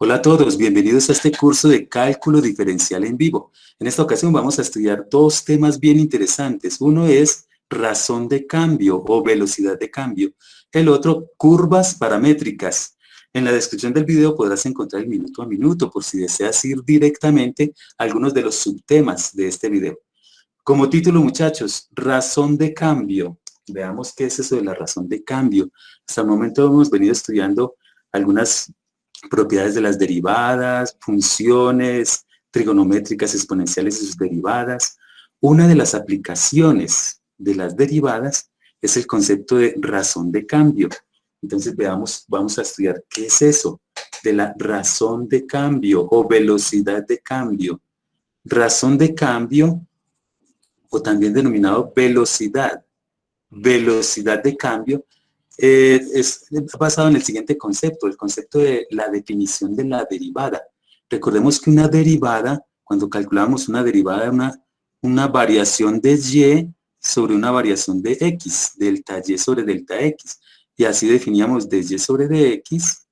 Hola a todos, bienvenidos a este curso de cálculo diferencial en vivo. En esta ocasión vamos a estudiar dos temas bien interesantes. Uno es razón de cambio o velocidad de cambio. El otro, curvas paramétricas. En la descripción del video podrás encontrar el minuto a minuto por si deseas ir directamente a algunos de los subtemas de este video. Como título, muchachos, razón de cambio. Veamos qué es eso de la razón de cambio. Hasta el momento hemos venido estudiando algunas propiedades de las derivadas, funciones trigonométricas exponenciales y sus derivadas. Una de las aplicaciones de las derivadas es el concepto de razón de cambio. Entonces vamos a estudiar qué es eso de la razón de cambio o velocidad de cambio. Razón de cambio, o también denominado velocidad. Velocidad de cambio es basado en el siguiente concepto, el concepto de la definición de la derivada. Recordemos que una derivada, cuando calculamos una derivada, una variación de y sobre una variación de x, delta y sobre delta x, y así definíamos de y sobre dx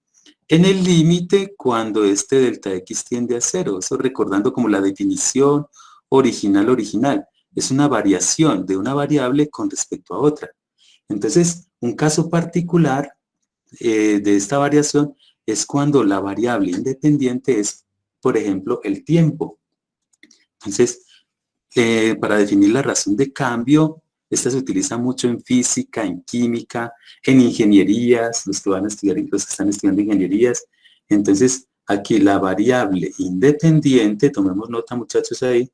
en el límite cuando este delta x tiende a cero. Eso recordando como la definición original. Es una variación de una variable con respecto a otra. Entonces, un caso particular de esta variación es cuando la variable independiente es, por ejemplo, el tiempo. Entonces, para definir la razón de cambio, esta se utiliza mucho en física, en química, en ingenierías, los que van a estudiar, los que están estudiando ingenierías. Entonces, aquí la variable independiente, tomemos nota muchachos ahí,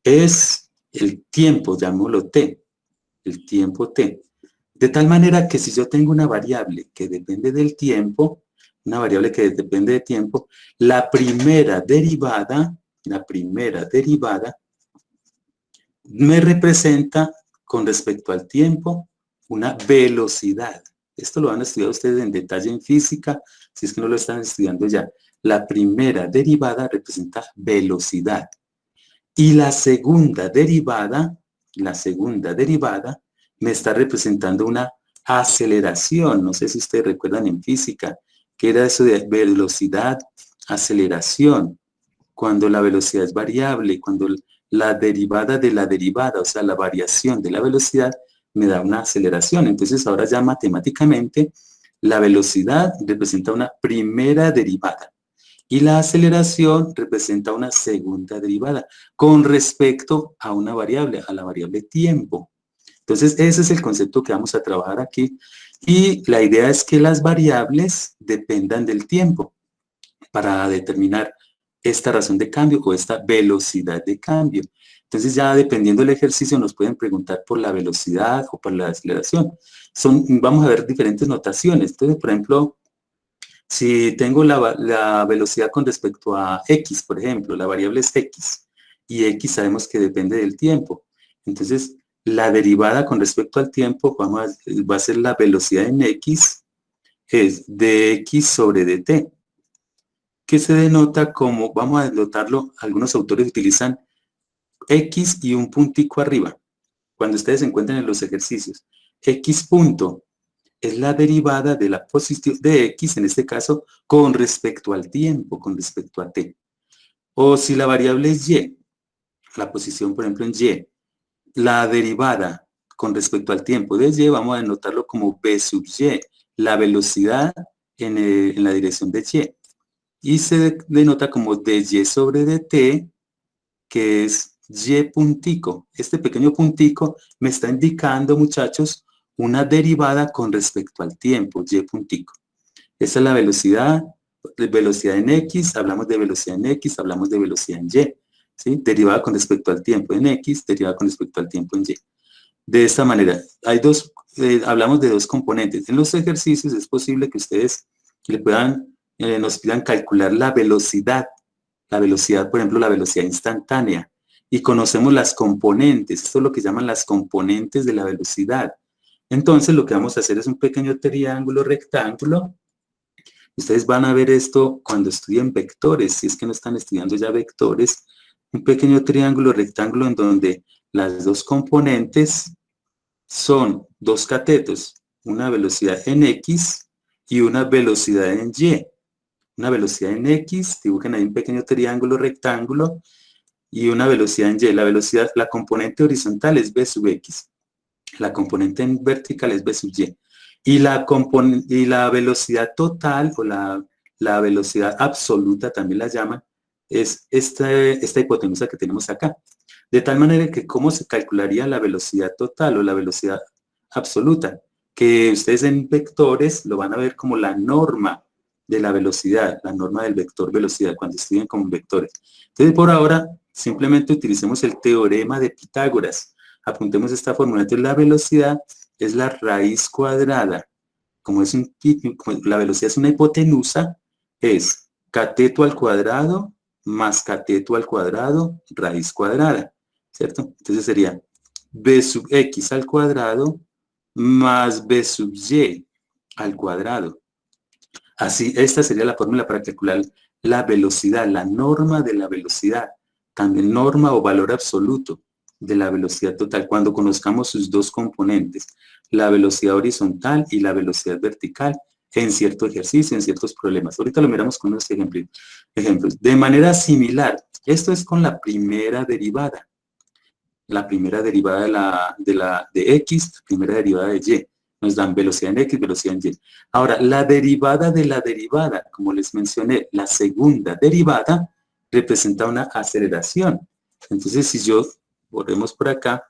es el tiempo, llamémoslo t, el tiempo t. De tal manera que si yo tengo una variable que depende del tiempo, la primera derivada me representa con respecto al tiempo una velocidad. Esto lo van a estudiar ustedes en detalle en física, si es que no lo están estudiando ya. La primera derivada representa velocidad. Y la segunda derivada me está representando una aceleración. No sé si ustedes recuerdan en física que era eso de velocidad, aceleración. Cuando la velocidad es variable, cuando la derivada de la derivada, o sea, la variación de la velocidad, me da una aceleración. Entonces ahora ya matemáticamente la velocidad representa una primera derivada y la aceleración representa una segunda derivada con respecto a una variable, a la variable tiempo. Entonces ese es el concepto que vamos a trabajar aquí y la idea es que las variables dependan del tiempo para determinar esta razón de cambio o esta velocidad de cambio. Entonces ya dependiendo del ejercicio nos pueden preguntar por la velocidad o por la aceleración. Vamos a ver diferentes notaciones. Entonces, por ejemplo, si tengo la velocidad con respecto a x, por ejemplo, la variable es x, y x sabemos que depende del tiempo. Entonces, la derivada con respecto al tiempo va a ser la velocidad en x, es dx sobre dt, que se denota como, vamos a denotarlo, algunos autores utilizan x y un puntico arriba, cuando ustedes se encuentran en los ejercicios. X punto es la derivada de la posición de x, en este caso, con respecto al tiempo, con respecto a t. O si la variable es y, la posición, por ejemplo, en y, la derivada con respecto al tiempo de y, vamos a denotarlo como b sub y, la velocidad en la dirección de y. Y se denota como dy sobre dt, que es y puntico. Este pequeño puntico me está indicando, muchachos, una derivada con respecto al tiempo, y puntico. Esa es la velocidad en x, hablamos de velocidad en x, hablamos de velocidad en y, ¿sí? Derivada con respecto al tiempo en x, derivada con respecto al tiempo en y. De esta manera, hablamos de dos componentes. En los ejercicios es posible que ustedes nos pidan calcular la velocidad, por ejemplo, la velocidad instantánea, y conocemos las componentes. Esto es lo que llaman las componentes de la velocidad. Entonces lo que vamos a hacer es un pequeño triángulo rectángulo. Ustedes van a ver esto cuando estudien vectores, si es que no están estudiando ya vectores, un pequeño triángulo rectángulo en donde las dos componentes son dos catetos, una velocidad en x y una velocidad en y. una velocidad en X, dibujen ahí un pequeño triángulo rectángulo, y una velocidad en Y. La velocidad, la componente horizontal es v sub X, la componente en vertical es v sub Y. Y la velocidad total, o la velocidad absoluta también la llaman, es esta hipotenusa que tenemos acá. De tal manera que cómo se calcularía la velocidad total o la velocidad absoluta, que ustedes en vectores lo van a ver como la norma de la velocidad, la norma del vector velocidad, cuando estudien como vectores. Entonces, por ahora, simplemente utilicemos el teorema de Pitágoras. Apuntemos esta fórmula. Entonces, la velocidad es la raíz cuadrada. Como la velocidad es una hipotenusa, es cateto al cuadrado más cateto al cuadrado, raíz cuadrada, ¿cierto? Entonces sería b sub x al cuadrado más b sub y al cuadrado. Así, esta sería la fórmula para calcular la velocidad, la norma de la velocidad, también norma o valor absoluto de la velocidad total, cuando conozcamos sus dos componentes, la velocidad horizontal y la velocidad vertical, en cierto ejercicio, en ciertos problemas. Ahorita lo miramos con unos ejemplos. De manera similar, esto es con la primera derivada. La primera derivada de X, primera derivada de Y. Nos dan velocidad en X, velocidad en Y. Ahora, la derivada de la derivada, como les mencioné, la segunda derivada representa una aceleración. Entonces, si yo, volvemos por acá,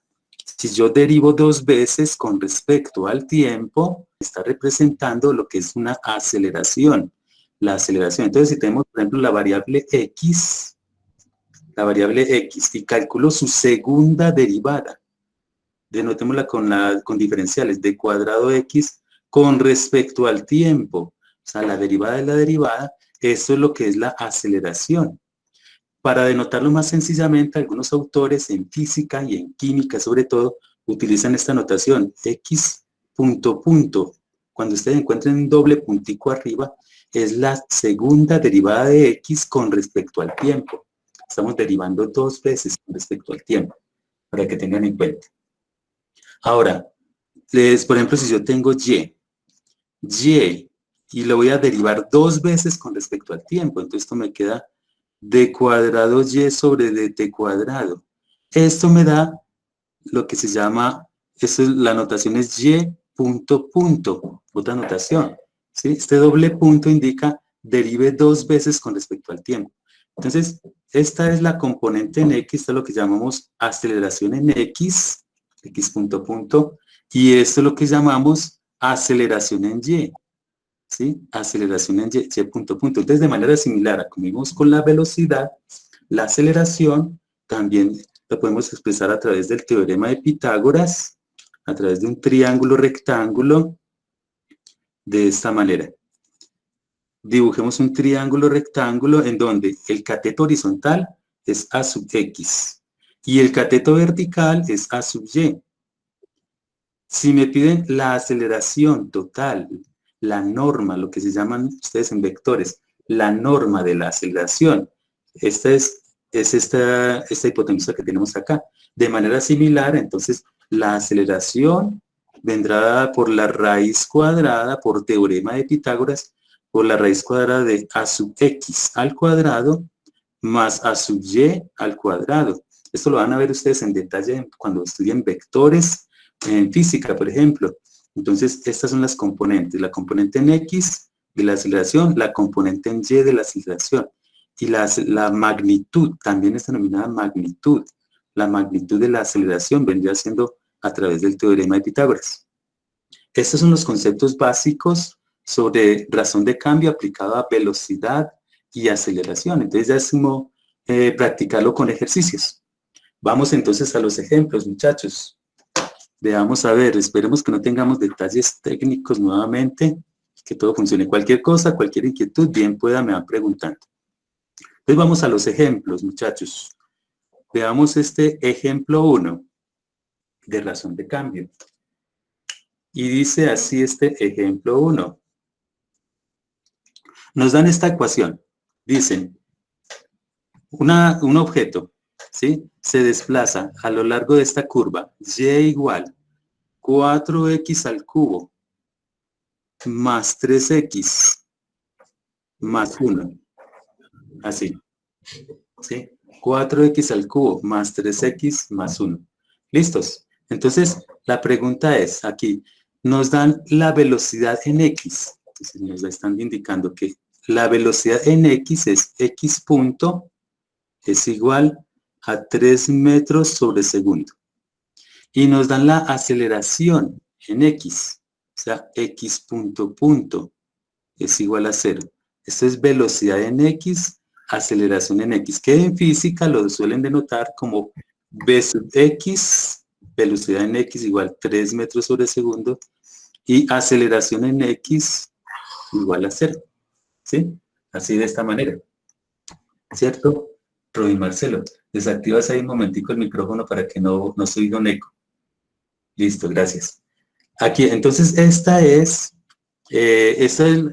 si yo derivo dos veces con respecto al tiempo, está representando lo que es una aceleración. La aceleración. Entonces, si tenemos, por ejemplo, la variable X, y calculo su segunda derivada. Denotémosla con diferenciales de cuadrado X con respecto al tiempo. O sea, la derivada de la derivada, eso es lo que es la aceleración. Para denotarlo más sencillamente, algunos autores en física y en química sobre todo, utilizan esta notación, X punto punto. Cuando ustedes encuentren un doble puntico arriba, es la segunda derivada de X con respecto al tiempo. Estamos derivando dos veces con respecto al tiempo, para que tengan en cuenta. Ahora, por ejemplo, si yo tengo y lo voy a derivar dos veces con respecto al tiempo, entonces esto me queda d cuadrado y sobre dt cuadrado. Esto me da lo que se llama, la notación es y punto punto, otra notación. ¿Sí? Este doble punto indica derive dos veces con respecto al tiempo. Entonces, esta es la componente en X, esto es lo que llamamos aceleración en X punto punto, y esto es lo que llamamos aceleración en Y. ¿Sí? Aceleración en Y punto punto. Entonces, de manera similar a como vimos con la velocidad, la aceleración también lo podemos expresar a través del teorema de Pitágoras, a través de un triángulo rectángulo, de esta manera. Dibujemos un triángulo rectángulo en donde el cateto horizontal es a sub x y el cateto vertical es a sub y. Si me piden la aceleración total, la norma, lo que se llaman ustedes en vectores, la norma de la aceleración, esta es esta hipotenusa que tenemos acá. De manera similar, entonces, la aceleración vendrá dada por la raíz cuadrada, por teorema de Pitágoras, por la raíz cuadrada de a sub x al cuadrado más a sub y al cuadrado. Esto lo van a ver ustedes en detalle cuando estudien vectores en física, por ejemplo. Entonces, estas son las componentes. La componente en X de la aceleración, la componente en Y de la aceleración. Y la magnitud, también es denominada magnitud. La magnitud de la aceleración vendría siendo a través del teorema de Pitágoras. Estos son los conceptos básicos sobre razón de cambio aplicado a velocidad y aceleración. Entonces ya es como practicarlo con ejercicios. Vamos entonces a los ejemplos, muchachos. Veamos a ver, esperemos que no tengamos detalles técnicos nuevamente, que todo funcione. Cualquier cosa, cualquier inquietud, bien pueda, me van preguntando. Entonces vamos a los ejemplos, muchachos. Veamos este ejemplo 1 de razón de cambio. Y dice así este ejemplo 1. Nos dan esta ecuación. Dicen, un objeto, ¿sí? Se desplaza a lo largo de esta curva, y igual 4x al cubo más 3x más 1. Así. ¿Sí? 4x al cubo más 3x más 1. ¿Listos? Entonces, la pregunta es, aquí, nos dan la velocidad en x. Entonces, nos están indicando que la velocidad en x es x punto es igual a 3 metros sobre segundo. Y nos dan la aceleración en x, o sea, x punto punto es igual a 0. Esto es velocidad en x, aceleración en x, que en física lo suelen denotar como v sub x, velocidad en x igual 3 metros sobre segundo, y aceleración en x igual a 0. ¿Sí? Así de esta manera. ¿Cierto? Robin Marcelo, desactivas ahí un momentico el micrófono para que no se oiga un eco. Listo, gracias. Aquí, entonces, esta es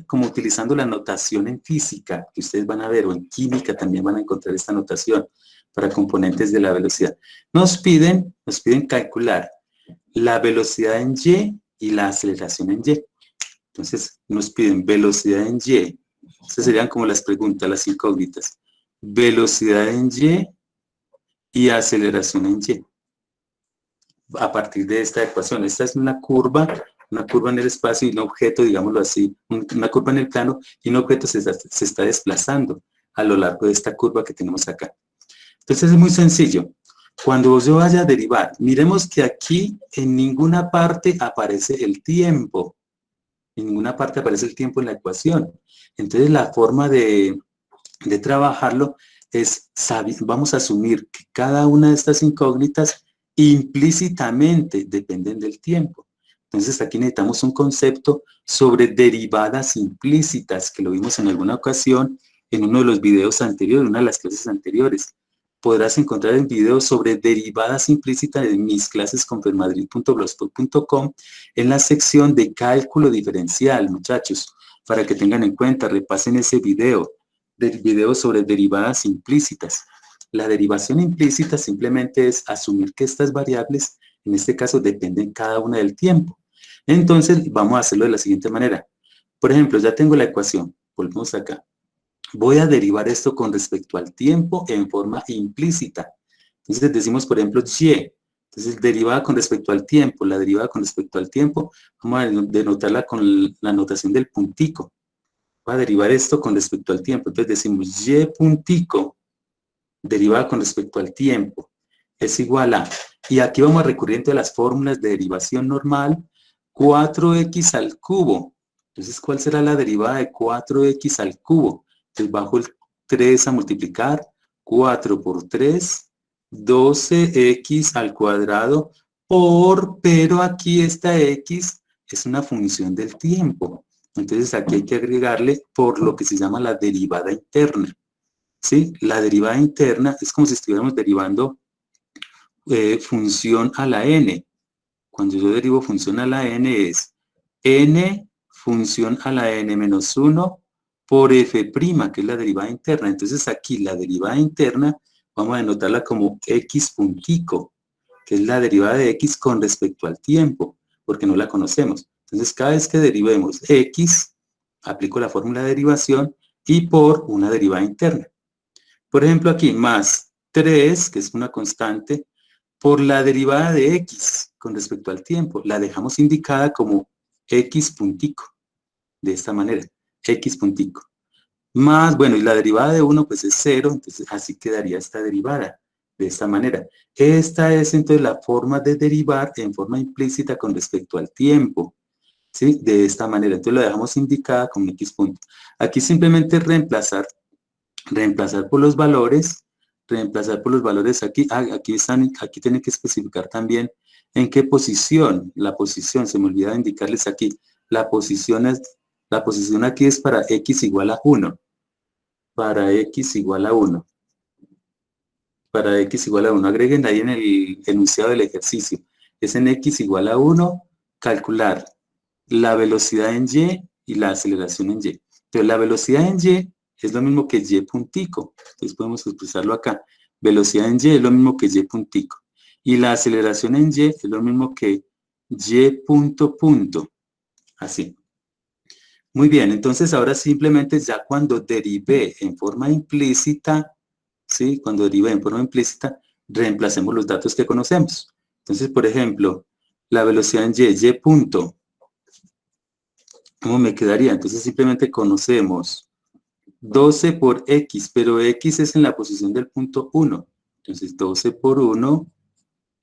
como utilizando la notación en física, que ustedes van a ver, o en química también van a encontrar esta notación para componentes de la velocidad. Nos piden calcular la velocidad en y la aceleración en y. Entonces, nos piden velocidad en y. Estas serían como las preguntas, las incógnitas. Velocidad en y aceleración en y. A partir de esta ecuación. Esta es una curva en el espacio y un objeto, digámoslo así, una curva en el plano y un objeto se está desplazando a lo largo de esta curva que tenemos acá. Entonces es muy sencillo. Cuando yo vaya a derivar, miremos que aquí en ninguna parte aparece el tiempo. En ninguna parte aparece el tiempo en la ecuación. Entonces la forma de trabajarlo es, vamos a asumir que cada una de estas incógnitas implícitamente dependen del tiempo. Entonces aquí necesitamos un concepto sobre derivadas implícitas, que lo vimos en alguna ocasión en uno de los videos anteriores, en una de las clases anteriores. Podrás encontrar el video sobre derivadas implícitas en mis clases con fermadrid.blogspot.com en la sección de cálculo diferencial, muchachos, para que tengan en cuenta, repasen ese video sobre derivadas implícitas. La derivación implícita simplemente es asumir que estas variables, en este caso, dependen cada una del tiempo. Entonces, vamos a hacerlo de la siguiente manera. Por ejemplo, ya tengo la ecuación. Volvemos acá. Voy a derivar esto con respecto al tiempo en forma implícita. Entonces, decimos, por ejemplo, y. Entonces, derivada con respecto al tiempo. La derivada con respecto al tiempo, vamos a denotarla con la notación del puntico. Voy a derivar esto con respecto al tiempo. Entonces decimos y puntico derivada con respecto al tiempo es igual a, y aquí vamos a recurrir a las fórmulas de derivación normal, 4x al cubo. Entonces, ¿cuál será la derivada de 4x al cubo? Entonces, bajo el 3 a multiplicar, 4 por 3, 12x al cuadrado pero aquí esta x es una función del tiempo. Entonces aquí hay que agregarle por lo que se llama la derivada interna. ¿Sí? La derivada interna es como si estuviéramos derivando función a la n. Cuando yo derivo función a la n es n función a la n menos 1 por f', que es la derivada interna. Entonces aquí la derivada interna vamos a denotarla como x puntico, que es la derivada de x con respecto al tiempo, porque no la conocemos. Entonces, cada vez que derivemos x, aplico la fórmula de derivación y por una derivada interna. Por ejemplo, aquí más 3, que es una constante, por la derivada de x con respecto al tiempo. La dejamos indicada como x puntico, de esta manera, x puntico. Más, bueno, y la derivada de 1 pues es 0, entonces así quedaría esta derivada, de esta manera. Esta es entonces la forma de derivar en forma implícita con respecto al tiempo, ¿sí? De esta manera, entonces la dejamos indicada como x punto. Aquí simplemente reemplazar por los valores, aquí, aquí tienen que especificar también en qué posición, la posición, se me olvidaba indicarles aquí, la posición aquí es para x igual a 1. Para x igual a 1. Para x igual a 1. Agreguen ahí en el enunciado del ejercicio. Es en x igual a 1, calcular la velocidad en y la aceleración en y. Entonces, la velocidad en y es lo mismo que y puntico. Entonces, podemos expresarlo acá. Velocidad en y es lo mismo que y puntico. Y la aceleración en y es lo mismo que y punto punto. Así. Muy bien, entonces ahora simplemente ya cuando derivé en forma implícita, ¿sí? Cuando derivé en forma implícita, reemplacemos los datos que conocemos. Entonces, por ejemplo, la velocidad en y punto, ¿cómo me quedaría? Entonces simplemente conocemos 12 por x, pero x es en la posición del punto 1. Entonces 12 por 1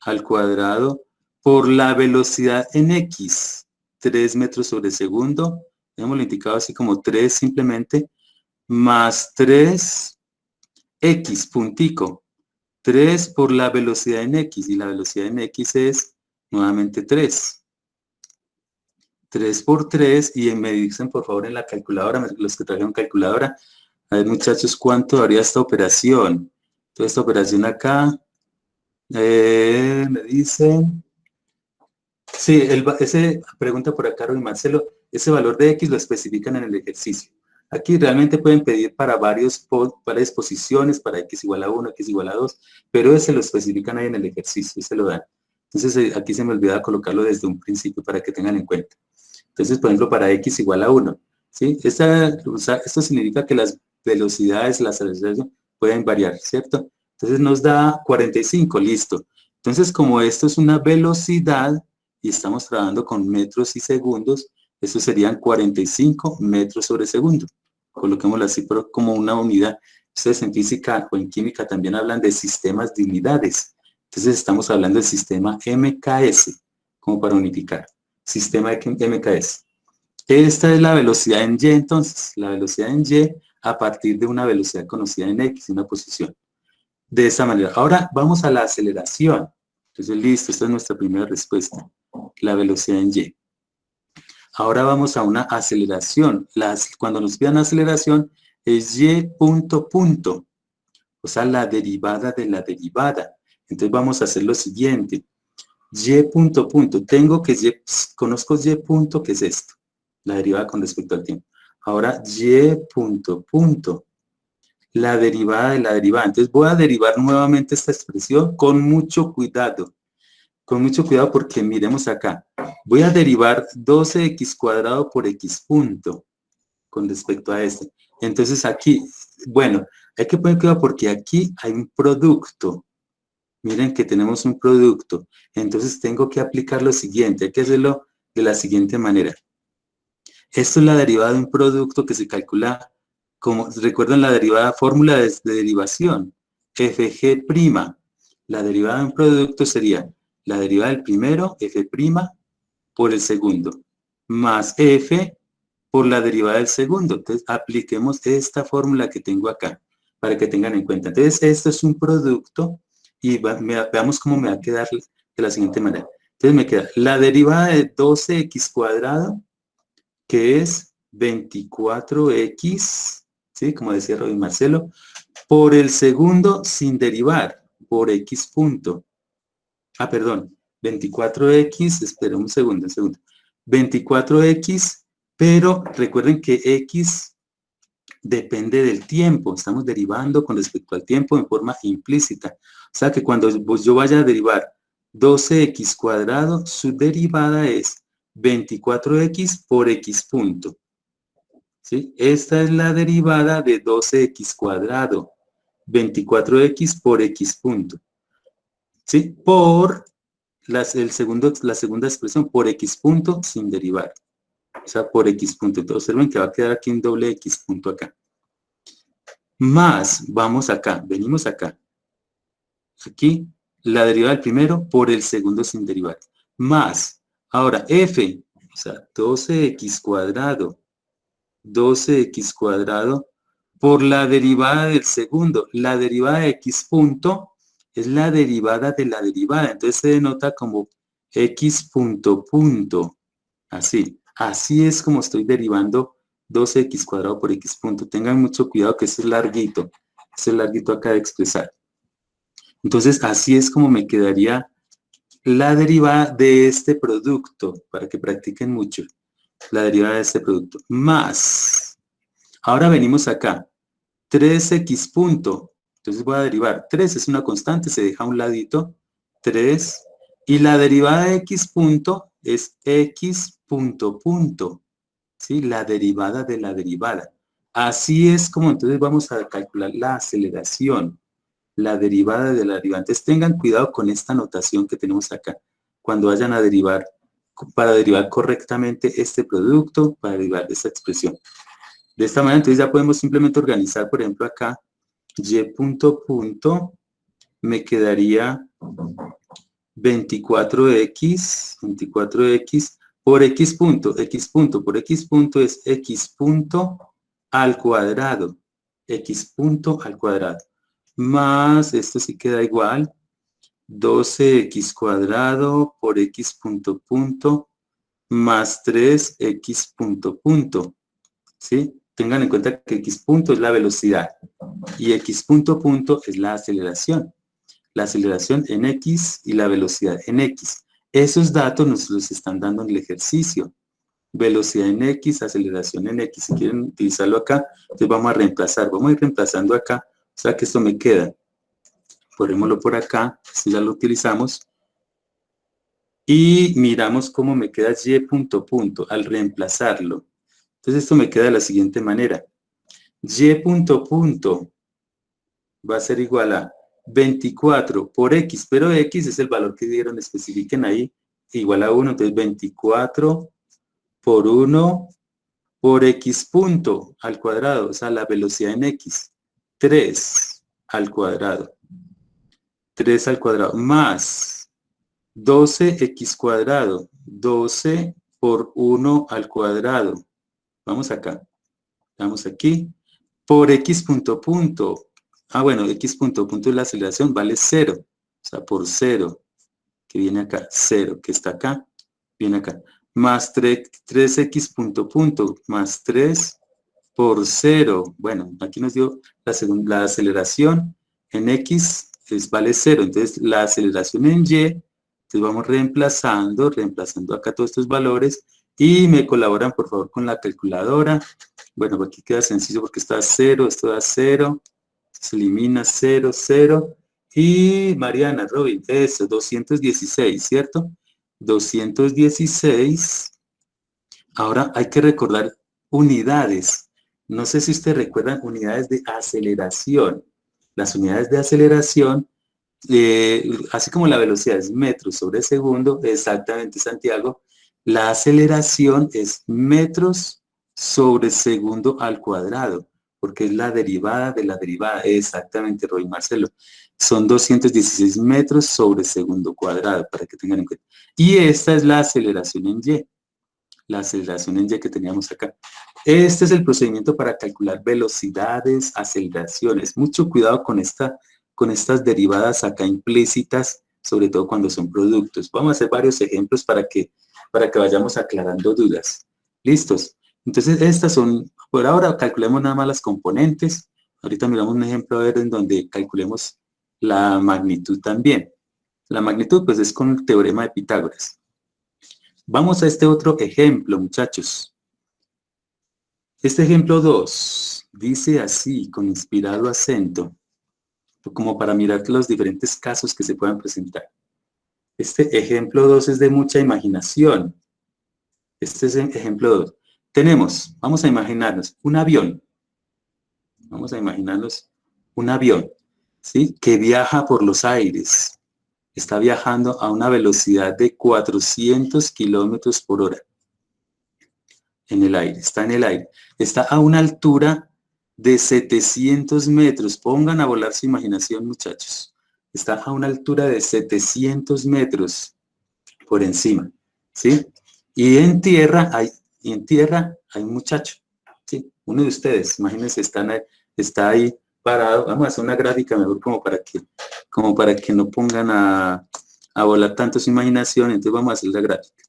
al cuadrado por la velocidad en x, 3 metros sobre segundo, hemos indicado así como 3 simplemente, más 3 x puntico, 3 por la velocidad en x, y la velocidad en x es nuevamente 3. 3 por 3, y me dicen por favor en la calculadora, los que trajeron calculadora, a ver muchachos, ¿cuánto daría esta operación? Toda esta operación acá, me dicen, sí, ese pregunta por acá, Roy Marcelo, ese valor de X lo especifican en el ejercicio. Aquí realmente pueden pedir para varias posiciones, para X igual a 1, X igual a 2, pero ese lo especifican ahí en el ejercicio, ese lo dan. Entonces aquí se me olvidaba colocarlo desde un principio para que tengan en cuenta. Entonces, por ejemplo, para X igual a 1, ¿sí? Esto significa que las velocidades, las aceleraciones pueden variar, ¿cierto? Entonces nos da 45, listo. Entonces, como esto es una velocidad y estamos trabajando con metros y segundos, esto serían 45 metros sobre segundo. Coloquémoslo así como una unidad. Ustedes en física o en química también hablan de sistemas de unidades. Entonces estamos hablando del sistema MKS, como para unificar. Sistema MKS. Esta es la velocidad en Y, entonces, la velocidad en Y a partir de una velocidad conocida en X, una posición. De esta manera. Ahora vamos a la aceleración. Entonces, listo, esta es nuestra primera respuesta. La velocidad en Y. Ahora vamos a una aceleración. Cuando nos pidan aceleración, es Y punto punto. O sea, la derivada de la derivada. Entonces vamos a hacer lo siguiente. Y punto punto. Conozco Y punto, que es esto. La derivada con respecto al tiempo. Ahora Y punto punto. La derivada de la derivada. Entonces voy a derivar nuevamente esta expresión con mucho cuidado. Con mucho cuidado porque miremos acá. Voy a derivar 12x cuadrado por x punto con respecto a este. Entonces aquí, bueno, hay que poner cuidado porque aquí hay un producto. Miren que tenemos un producto. Entonces tengo que aplicar lo siguiente. Hay que hacerlo de la siguiente manera. Esto es la derivada de un producto que se calcula como, ¿recuerdan la derivada fórmula de derivación? Fg'. La derivada de un producto sería la derivada del primero, f' por el segundo, más f por la derivada del segundo. Entonces, apliquemos esta fórmula que tengo acá, para que tengan en cuenta. Entonces, esto es un producto, y veamos cómo me va a quedar de la siguiente manera. Entonces, me queda la derivada de 12x cuadrado, que es 24x, ¿sí? Como decía Robin Marcelo, por el segundo sin derivar, por x punto. Ah, perdón, 24x, espera un segundo. 24x, pero recuerden que x depende del tiempo. Estamos derivando con respecto al tiempo en forma implícita. O sea que cuando yo vaya a derivar 12x cuadrado, su derivada es 24x por x punto. ¿Sí? Esta es la derivada de 12x cuadrado, 24x por x punto. ¿Sí? Por la segunda expresión, por x punto sin derivar. O sea, por x punto. Entonces observen que va a quedar aquí un doble x punto acá. Más, vamos acá, venimos acá. Aquí, la derivada del primero por el segundo sin derivar. Más, ahora f, o sea, 12x cuadrado, 12x cuadrado por la derivada del segundo. La derivada de x punto es la derivada de la derivada. Entonces se denota como x punto punto. Así. Así es como estoy derivando 12x cuadrado por x punto. Tengan mucho cuidado que esto es larguito. Este es larguito acá de expresar. Entonces así es como me quedaría la derivada de este producto, para que practiquen mucho. La derivada de este producto. Más. Ahora venimos acá. 3x punto. Entonces voy a derivar. 3 es una constante, se deja a un ladito. 3. Y la derivada de x punto es x punto punto. ¿sí? La derivada de la derivada. Así es como entonces vamos a calcular la aceleración, la derivada de la derivada. Entonces tengan cuidado con esta notación que tenemos acá. Cuando vayan a derivar, para derivar correctamente este producto, para derivar esta expresión. De esta manera, entonces ya podemos simplemente organizar, por ejemplo, acá, y punto, me quedaría 24x por x punto por x punto es x punto al cuadrado, x punto al cuadrado, más, esto sí queda igual, 12x cuadrado por x punto, más 3x punto, ¿sí? Tengan en cuenta que x punto es la velocidad y x punto es la aceleración. La aceleración en x y la velocidad en x. Esos datos nos los están dando en el ejercicio. Velocidad en x, aceleración en x. Si quieren utilizarlo acá, entonces vamos a reemplazar. Vamos a ir reemplazando acá. O sea que esto me queda. Ponémoslo por acá. Esto ya lo utilizamos. Y miramos cómo me queda y punto al reemplazarlo. Entonces esto me queda de la siguiente manera. Y punto va a ser igual a 24 por x, pero x es el valor que dieron, especifiquen ahí, igual a 1, entonces 24 por 1 por x punto al cuadrado, o sea, la velocidad en x, 3 al cuadrado, 3 al cuadrado, más 12x cuadrado, 12 por 1 al cuadrado, vamos acá, vamos aquí, por x punto, bueno, x punto es la aceleración, vale 0, o sea, por 0, que viene acá, 0, que está acá, viene acá, más 3x punto, más 3 por 0, bueno, aquí nos dio la aceleración en x, vale 0, entonces la aceleración en y, entonces vamos reemplazando acá todos estos valores, y me colaboran por favor con la calculadora. Bueno, aquí queda sencillo porque está 0, esto da 0, se elimina 0, 0. Y Mariana, Robin, eso, 216, ¿cierto? 216. Ahora hay que recordar unidades. No sé si ustedes recuerdan unidades de aceleración. Las unidades de aceleración, así como la velocidad es metros sobre segundo, exactamente, Santiago, la aceleración es metros sobre segundo al cuadrado, porque es la derivada de la derivada, exactamente, Roy Marcelo. Son 216 metros sobre segundo cuadrado, para que tengan en cuenta. Y esta es la aceleración en Y, la aceleración en Y que teníamos acá. Este es el procedimiento para calcular velocidades, aceleraciones. Mucho cuidado con estas derivadas acá implícitas, sobre todo cuando son productos. Vamos a hacer varios ejemplos para que vayamos aclarando dudas. ¿Listos? Entonces, estas son, por ahora calculemos nada más las componentes. Ahorita miramos un ejemplo a ver en donde calculemos la magnitud también. La magnitud, pues, es con el teorema de Pitágoras. Vamos a este otro ejemplo, muchachos. Este ejemplo 2 dice así, con inspirado acento, como para mirar los diferentes casos que se puedan presentar. Este ejemplo 2 es de mucha imaginación. Este es el ejemplo 2. Tenemos, vamos a imaginarnos, un avión. Vamos a imaginarnos un avión, ¿sí? Que viaja por los aires. Está viajando a una velocidad de 400 kilómetros por hora. En el aire, está en el aire. Está a una altura de 700 metros. Pongan a volar su imaginación, muchachos. Está a una altura de 700 metros por encima, ¿sí? Y en tierra hay un muchacho, ¿sí? Uno de ustedes, imagínense, está ahí parado. Vamos a hacer una gráfica mejor como para que no pongan a volar tanto su imaginación. Entonces vamos a hacer la gráfica.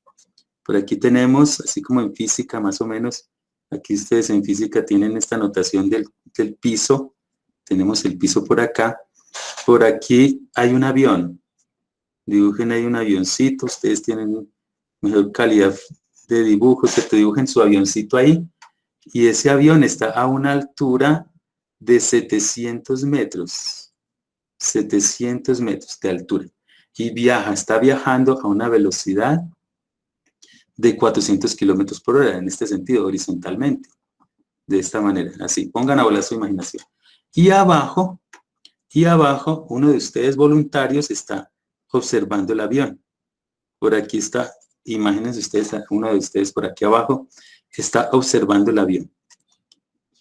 Por aquí tenemos, así como en física más o menos, aquí ustedes en física tienen esta notación del piso, tenemos el piso por acá, por aquí hay un avión, dibujen ahí un avioncito, ustedes tienen mejor calidad de dibujo, que te dibujen su avioncito ahí, y ese avión está a una altura de 700 metros, 700 metros de altura, y está viajando a una velocidad de 400 kilómetros por hora, en este sentido, horizontalmente. De esta manera, así. Pongan a volar su imaginación. Y abajo, uno de ustedes voluntarios está observando el avión. Por aquí está, imagínense ustedes, uno de ustedes por aquí abajo está observando el avión.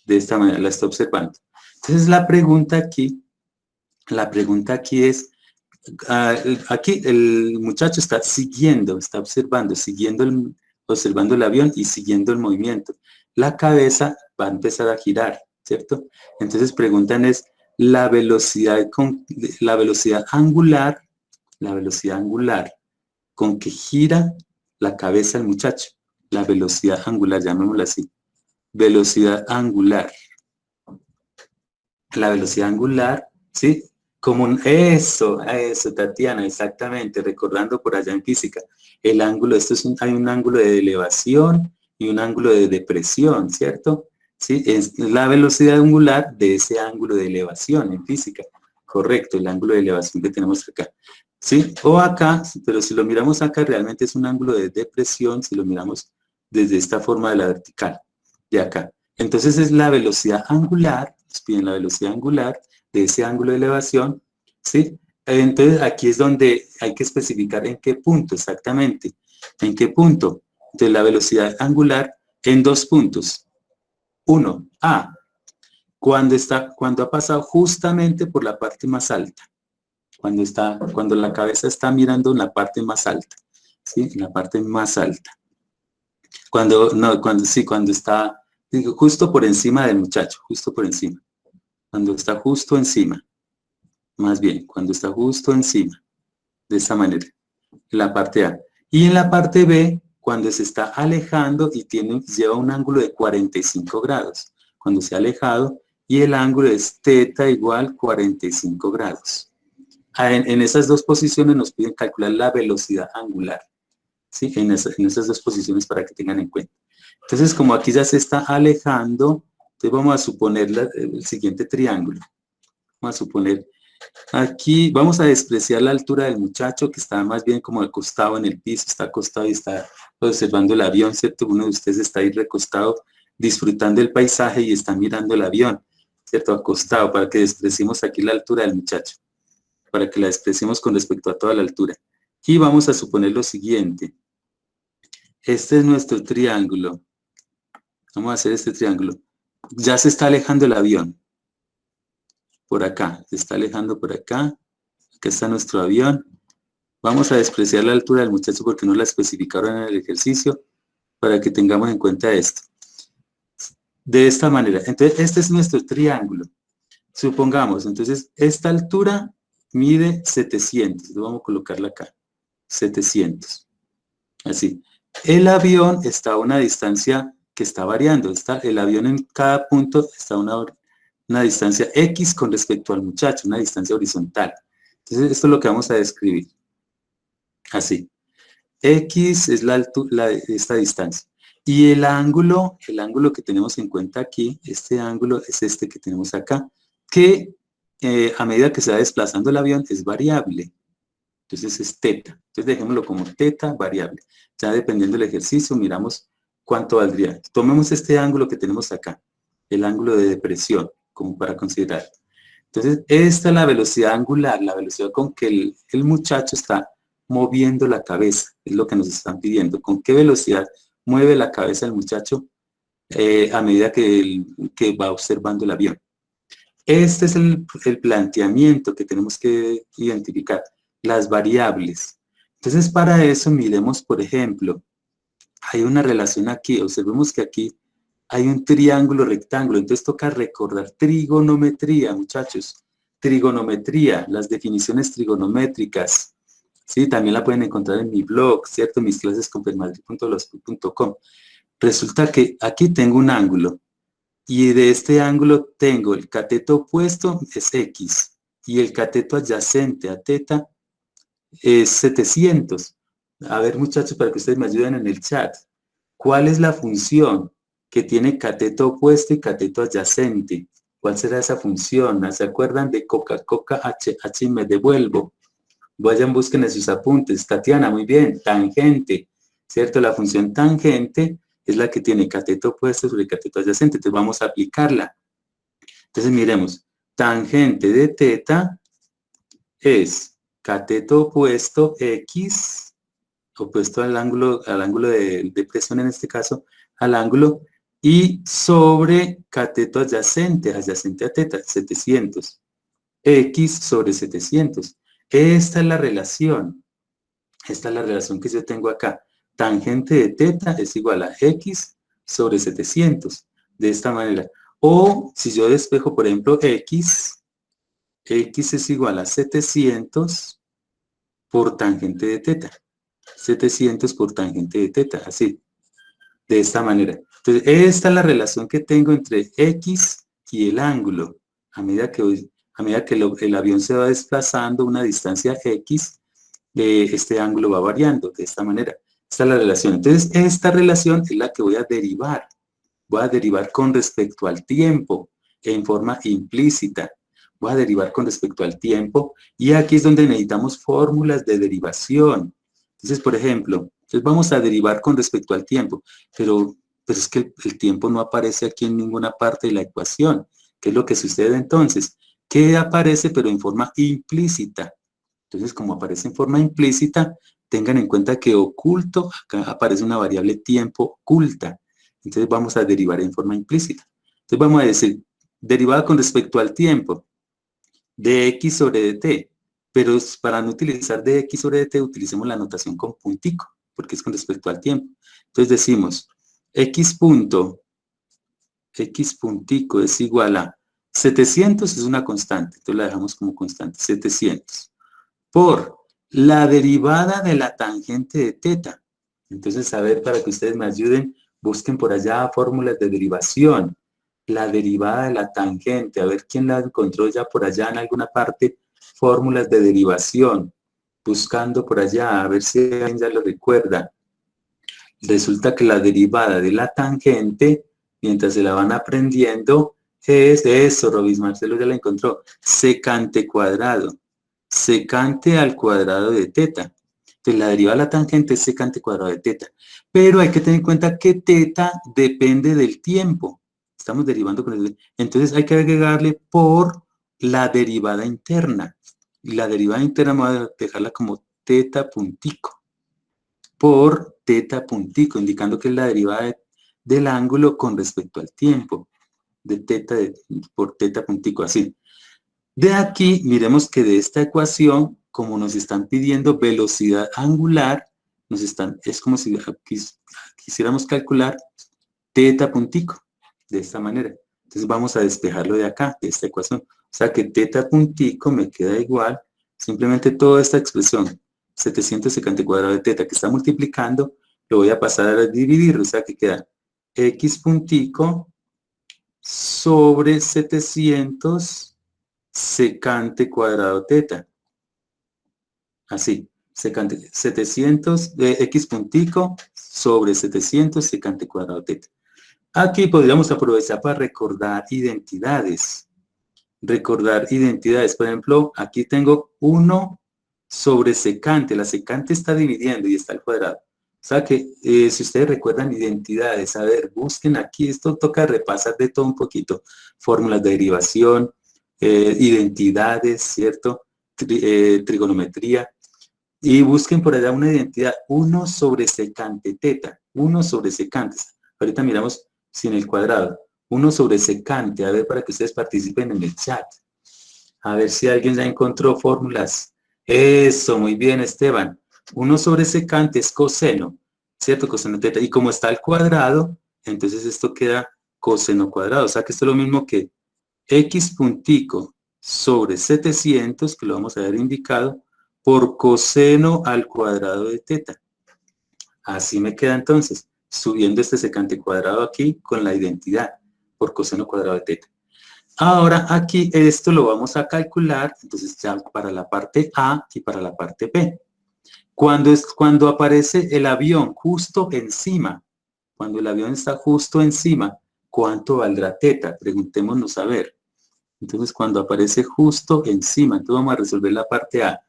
De esta manera, la está observando. Entonces la pregunta aquí es, aquí el muchacho está siguiendo, está observando, observando el avión y siguiendo el movimiento. La cabeza va a empezar a girar, ¿cierto? Entonces preguntan es la velocidad angular con que gira la cabeza del muchacho. La velocidad angular, llamémosla así. Velocidad angular. La velocidad angular, ¿sí? Eso, Tatiana, exactamente, recordando por allá en física. El ángulo, hay un ángulo de elevación y un ángulo de depresión, ¿cierto? Sí, es la velocidad angular de ese ángulo de elevación en física. Correcto, el ángulo de elevación que tenemos acá. ¿Sí? O acá, pero si lo miramos acá, realmente es un ángulo de depresión, si lo miramos desde esta forma de la vertical, de acá. Entonces es la velocidad angular, nos piden la velocidad angular de ese ángulo de elevación, ¿sí? Entonces aquí es donde hay que especificar en qué punto exactamente, en qué punto de la velocidad angular en 2 puntos. 1, cuando ha pasado justamente por la parte más alta, cuando la cabeza está mirando en la parte más alta, ¿sí? En la parte más alta. Cuando está, digo, justo por encima del muchacho, justo por encima. Cuando está justo encima, más bien, cuando está justo encima, de esta manera, en la parte A. Y en la parte B, cuando se está alejando y lleva un ángulo de 45 grados. Cuando se ha alejado y el ángulo es θ igual 45 grados. En esas 2 posiciones nos piden calcular la velocidad angular. ¿Sí? En esas 2 posiciones para que tengan en cuenta. Entonces, como aquí ya se está alejando, entonces vamos a suponer el siguiente triángulo. Vamos a suponer, aquí vamos a despreciar la altura del muchacho que está más bien como acostado en el piso, está acostado y está observando el avión, ¿cierto? Uno de ustedes está ahí recostado disfrutando el paisaje y está mirando el avión, ¿cierto? Acostado, para que despreciemos aquí la altura del muchacho, para que la despreciemos con respecto a toda la altura. Y vamos a suponer lo siguiente. Este es nuestro triángulo. Vamos a hacer este triángulo. Ya se está alejando el avión. Por acá. Se está alejando por acá. Acá está nuestro avión. Vamos a despreciar la altura del muchacho porque no la especificaron en el ejercicio para que tengamos en cuenta esto. De esta manera. Entonces, este es nuestro triángulo. Supongamos, entonces, esta altura mide 700. Vamos a colocarla acá. 700. Así. El avión está a una distancia que está variando. El avión en cada punto está a una distancia X con respecto al muchacho, una distancia horizontal. Entonces, esto es lo que vamos a describir. Así. X es esta distancia. Y el ángulo que tenemos en cuenta aquí, este ángulo es este que tenemos acá, que a medida que se va desplazando el avión es variable. Entonces es θ. Entonces dejémoslo como θ variable. Ya dependiendo del ejercicio, miramos cuánto valdría. Tomemos este ángulo que tenemos acá, el ángulo de depresión, como para considerar. Entonces, esta es la velocidad angular, la velocidad con que el muchacho está moviendo la cabeza, es lo que nos están pidiendo. ¿Con qué velocidad mueve la cabeza el muchacho a medida que va observando el avión? Este es el planteamiento que tenemos que identificar, las variables. Entonces, para eso miremos, por ejemplo, hay una relación aquí, observemos que aquí hay un triángulo rectángulo, entonces toca recordar trigonometría, muchachos. Trigonometría, las definiciones trigonométricas. Sí, también la pueden encontrar en mi blog, ¿cierto? Mis clases con permadrid.blogspot.com. Resulta que aquí tengo un ángulo y de este ángulo tengo el cateto opuesto es X y el cateto adyacente a θ es 700. A ver, muchachos, para que ustedes me ayuden en el chat. ¿Cuál es la función que tiene cateto opuesto y cateto adyacente? ¿Cuál será esa función? ¿Se acuerdan de Coca-Cola H y me devuelvo? Vayan, busquen en sus apuntes. Tatiana, muy bien. Tangente. ¿cierto? La función tangente es la que tiene cateto opuesto sobre cateto adyacente. Entonces vamos a aplicarla. Entonces miremos, tangente de teta es cateto opuesto X, opuesto al ángulo de presión en este caso, al ángulo, y sobre cateto adyacente, adyacente a teta, 700. X sobre 700. Esta es la relación. Esta es la relación que yo tengo acá. Tangente de teta es igual a X sobre 700. De esta manera. O si yo despejo, por ejemplo, X es igual a 700 por tangente de teta. 700 por tangente de teta, así. De esta manera. Entonces, esta es la relación que tengo entre X y el ángulo. A medida que el avión se va desplazando una distancia X, este ángulo va variando de esta manera. Esta es la relación. Entonces, esta relación es la que voy a derivar. Voy a derivar con respecto al tiempo en forma implícita. Voy a derivar con respecto al tiempo y aquí es donde necesitamos fórmulas de derivación. Entonces, por ejemplo, entonces vamos a derivar con respecto al tiempo, pero es que el tiempo no aparece aquí en ninguna parte de la ecuación. ¿Qué es lo que sucede entonces? Que aparece pero en forma implícita. Entonces, como aparece en forma implícita, tengan en cuenta que oculto, acá aparece una variable tiempo oculta. Entonces vamos a derivar en forma implícita. Entonces vamos a decir, derivada con respecto al tiempo, de x sobre dt. Pero para no utilizar de x sobre dt, utilicemos la notación con puntico, porque es con respecto al tiempo. Entonces decimos, x puntico es igual a 700, es una constante, entonces la dejamos como constante, 700, por la derivada de la tangente de teta. Entonces, a ver, para que ustedes me ayuden, busquen por allá fórmulas de derivación. La derivada de la tangente, a ver quién la encontró ya por allá en alguna parte, fórmulas de derivación. Buscando por allá, a ver si alguien ya lo recuerda. Resulta que la derivada de la tangente, mientras se la van aprendiendo, es eso, Robis Marcelo ya la encontró, secante cuadrado. Secante al cuadrado de teta. Entonces la derivada de la tangente es secante cuadrado de teta. Pero hay que tener en cuenta que teta depende del tiempo. Estamos derivando con el... Entonces hay que agregarle por la derivada interna. Y la derivada interna vamos a dejarla como teta puntico. Por teta puntico, indicando que es la derivada del ángulo con respecto al tiempo. De teta por teta puntico, así. De aquí, miremos que de esta ecuación, como nos están pidiendo velocidad angular, es como si quisiéramos calcular teta puntico, de esta manera. Entonces vamos a despejarlo de acá, de esta ecuación. O sea que teta puntico me queda igual, simplemente toda esta expresión, 700 secante cuadrado de teta que está multiplicando, lo voy a pasar a dividir, o sea que queda x puntico sobre 700 secante cuadrado teta. Así, secante 700 de x puntico sobre 700 secante cuadrado teta. Aquí podríamos aprovechar para recordar identidades. Recordar identidades. Por ejemplo, aquí tengo 1 sobre secante. La secante está dividiendo y está al cuadrado. O sea que si ustedes recuerdan identidades, a ver, busquen aquí, esto toca repasar de todo un poquito. Fórmulas de derivación, identidades, ¿cierto? Trigonometría. Y busquen por allá una identidad, 1 sobre secante teta, 1 sobre secante. Ahorita miramos sin el cuadrado. 1 sobre secante, a ver, para que ustedes participen en el chat. A ver si alguien ya encontró fórmulas. Eso, muy bien, Esteban. 1 sobre secante es coseno, ¿cierto? Coseno teta. Y como está al cuadrado, entonces esto queda coseno cuadrado. O sea que esto es lo mismo que x puntico sobre 700, que lo vamos a ver indicado, por coseno al cuadrado de teta. Así me queda entonces, subiendo este secante cuadrado aquí con la identidad por coseno cuadrado de teta. Ahora aquí esto lo vamos a calcular, entonces ya para la parte A y para la parte B. Cuando aparece el avión justo encima, cuando el avión está justo encima, ¿cuánto valdrá teta? Preguntémonos a ver. Entonces cuando aparece justo encima, entonces vamos a resolver la parte A.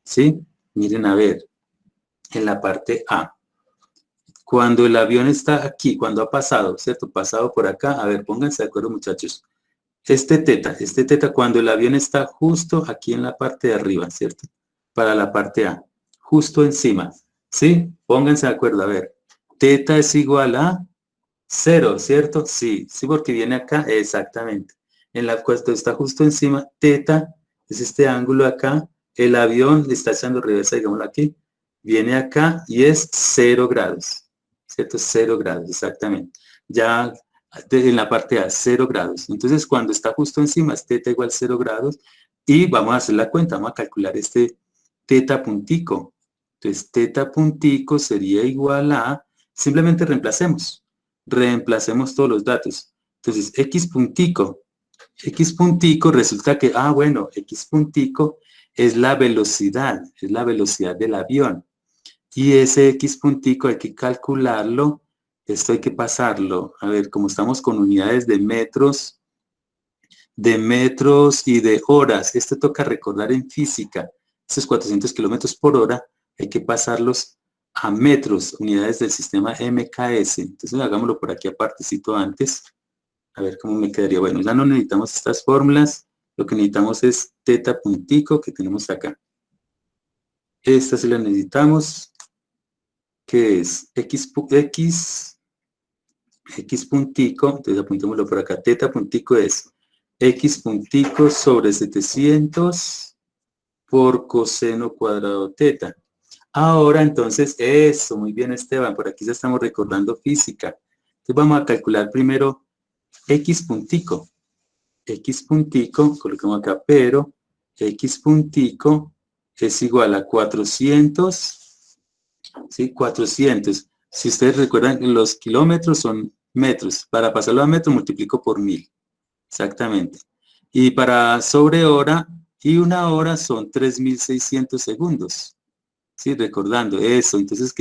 ¿Sí? Miren a ver, en la parte A. Cuando el avión está aquí, cuando ha pasado, ¿cierto? Pasado por acá, a ver, pónganse de acuerdo, muchachos. Este teta, cuando el avión está justo aquí en la parte de arriba, ¿cierto? Para la parte A, justo encima, ¿sí? Pónganse de acuerdo, a ver. Teta es igual a 0, ¿cierto? Sí, sí, porque viene acá, exactamente. En la cual está justo encima, teta es este ángulo acá, el avión está echando reversa, digámoslo aquí, viene acá y es 0 grados, ¿cierto? 0 grados, exactamente. Ya en la parte A, 0 grados. Entonces, cuando está justo encima, es teta igual 0 grados. Y vamos a hacer la cuenta, vamos a calcular este teta puntico. Entonces, teta puntico sería igual a, simplemente reemplacemos todos los datos. Entonces, x puntico resulta que, bueno, x puntico es la velocidad del avión. Y ese x puntico hay que calcularlo, esto hay que pasarlo. A ver, como estamos con unidades de metros y de horas, esto toca recordar en física, estos 400 kilómetros por hora, hay que pasarlos a metros, unidades del sistema MKS. Entonces hagámoslo por aquí apartecito antes, a ver cómo me quedaría. Bueno, ya no necesitamos estas fórmulas, lo que necesitamos es teta puntico que tenemos acá. Esta sí la necesitamos, que es x puntico, entonces apuntémoslo por acá, teta puntico es x puntico sobre 700 por coseno cuadrado teta. Ahora entonces, eso, muy bien Esteban, por aquí ya estamos recordando física. Entonces vamos a calcular primero x puntico, coloquemos acá, pero x puntico es igual a 400, ¿sí? 400. Si ustedes recuerdan, los kilómetros son metros. Para pasarlo a metro multiplico por 1000. Exactamente. Y para sobre hora y una hora son 3600 segundos. Sí, recordando eso. Entonces,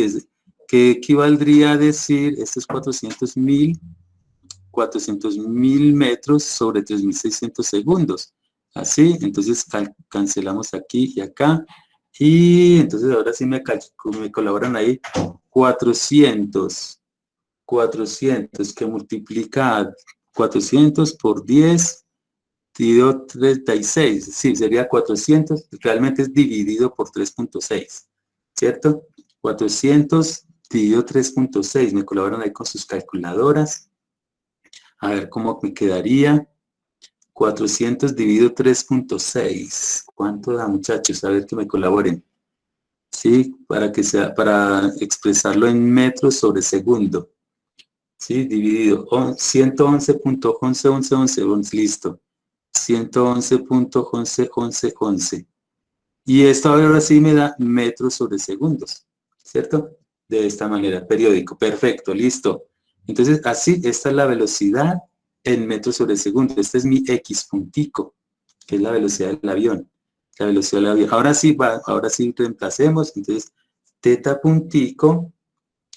¿qué equivaldría a decir? Estos 400.000 metros sobre 3600 segundos. Así, entonces cancelamos aquí y acá. Y entonces ahora sí me colaboran ahí 400 que multiplica 400 por 10 dividido 36. Sí, sería 400, realmente es dividido por 3.6, ¿cierto? 400 dividido 3.6, me colaboran ahí con sus calculadoras. A ver cómo me quedaría. 400 dividido 3.6. ¿Cuánto da, muchachos? A ver que me colaboren. Sí, para expresarlo en metros sobre segundo. Sí, dividido. 111.111111. Listo. 111.111111. Y esto ahora sí me da metros sobre segundos. ¿Cierto? De esta manera. Periódico. Perfecto. Listo. Entonces, así, esta es la velocidad en metros sobre segundo. Este es mi X puntico, que es la velocidad del avión. La velocidad del avión. Ahora sí reemplacemos. Entonces, teta puntico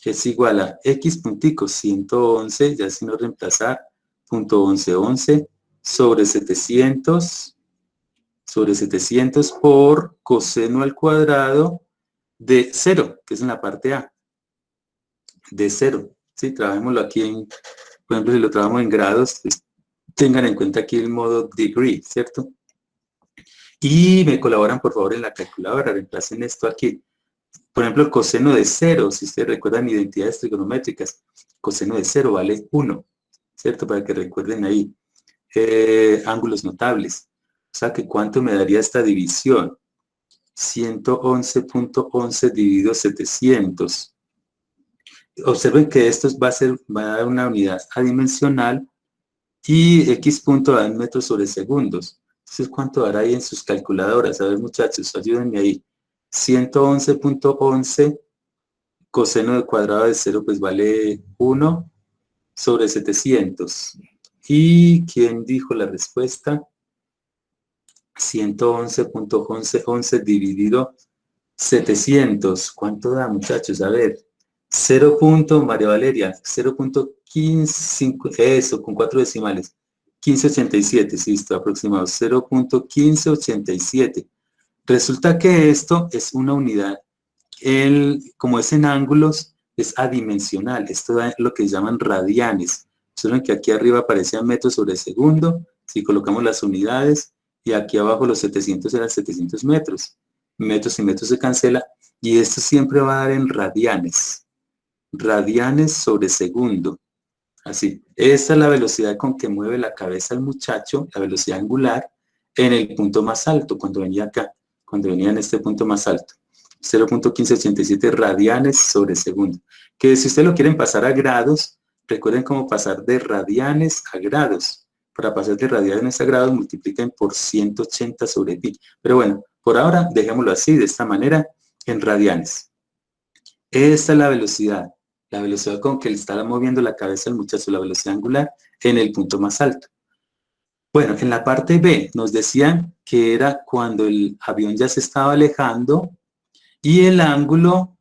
es igual a X puntico 111, ya si no reemplazar, punto 1111 sobre 700 por coseno al cuadrado de 0, que es en la parte A, de 0. Sí, trabajémoslo aquí por ejemplo, si lo trabajamos en grados, pues, tengan en cuenta aquí el modo degree, ¿cierto? Y me colaboran, por favor, en la calculadora, reemplacen esto aquí. Por ejemplo, el coseno de 0, si ustedes recuerdan identidades trigonométricas, coseno de 0 vale 1, ¿cierto? Para que recuerden ahí. Ángulos notables. O sea, que ¿cuánto me daría esta división? 111.11 dividido 700. Observen que esto va a dar una unidad adimensional y x punto da en metros sobre segundos. Entonces, ¿cuánto dará ahí en sus calculadoras? A ver, muchachos, ayúdenme ahí. 111.11 coseno de cuadrado de 0 pues vale 1 sobre 700. ¿Y quién dijo la respuesta? 111.1111 dividido 700. ¿Cuánto da, muchachos? A ver. 0. María Valeria, 0.15, eso, con 4 decimales. 1587, sí, está aproximado. 0.1587. Resulta que esto es una unidad, como es en ángulos, es adimensional. Esto da lo que llaman radianes. Solo que aquí arriba aparecían metros sobre segundo, si colocamos las unidades, y aquí abajo los 700 eran 700 metros. Metros y metros se cancela, y esto siempre va a dar en radianes. Radianes sobre segundo. Así. Esta es la velocidad con que mueve la cabeza el muchacho, la velocidad angular, en el punto más alto, cuando venía acá, cuando venía en este punto más alto. 0.1587 radianes sobre segundo. Que si ustedes lo quieren pasar a grados, recuerden cómo pasar de radianes a grados. Para pasar de radianes a grados, multipliquen por 180 sobre pi. Pero bueno, por ahora dejémoslo así, de esta manera, en radianes. Esta es la velocidad con que le está moviendo la cabeza al muchacho, la velocidad angular, en el punto más alto. Bueno, en la parte B nos decían que era cuando el avión ya se estaba alejando y el ángulo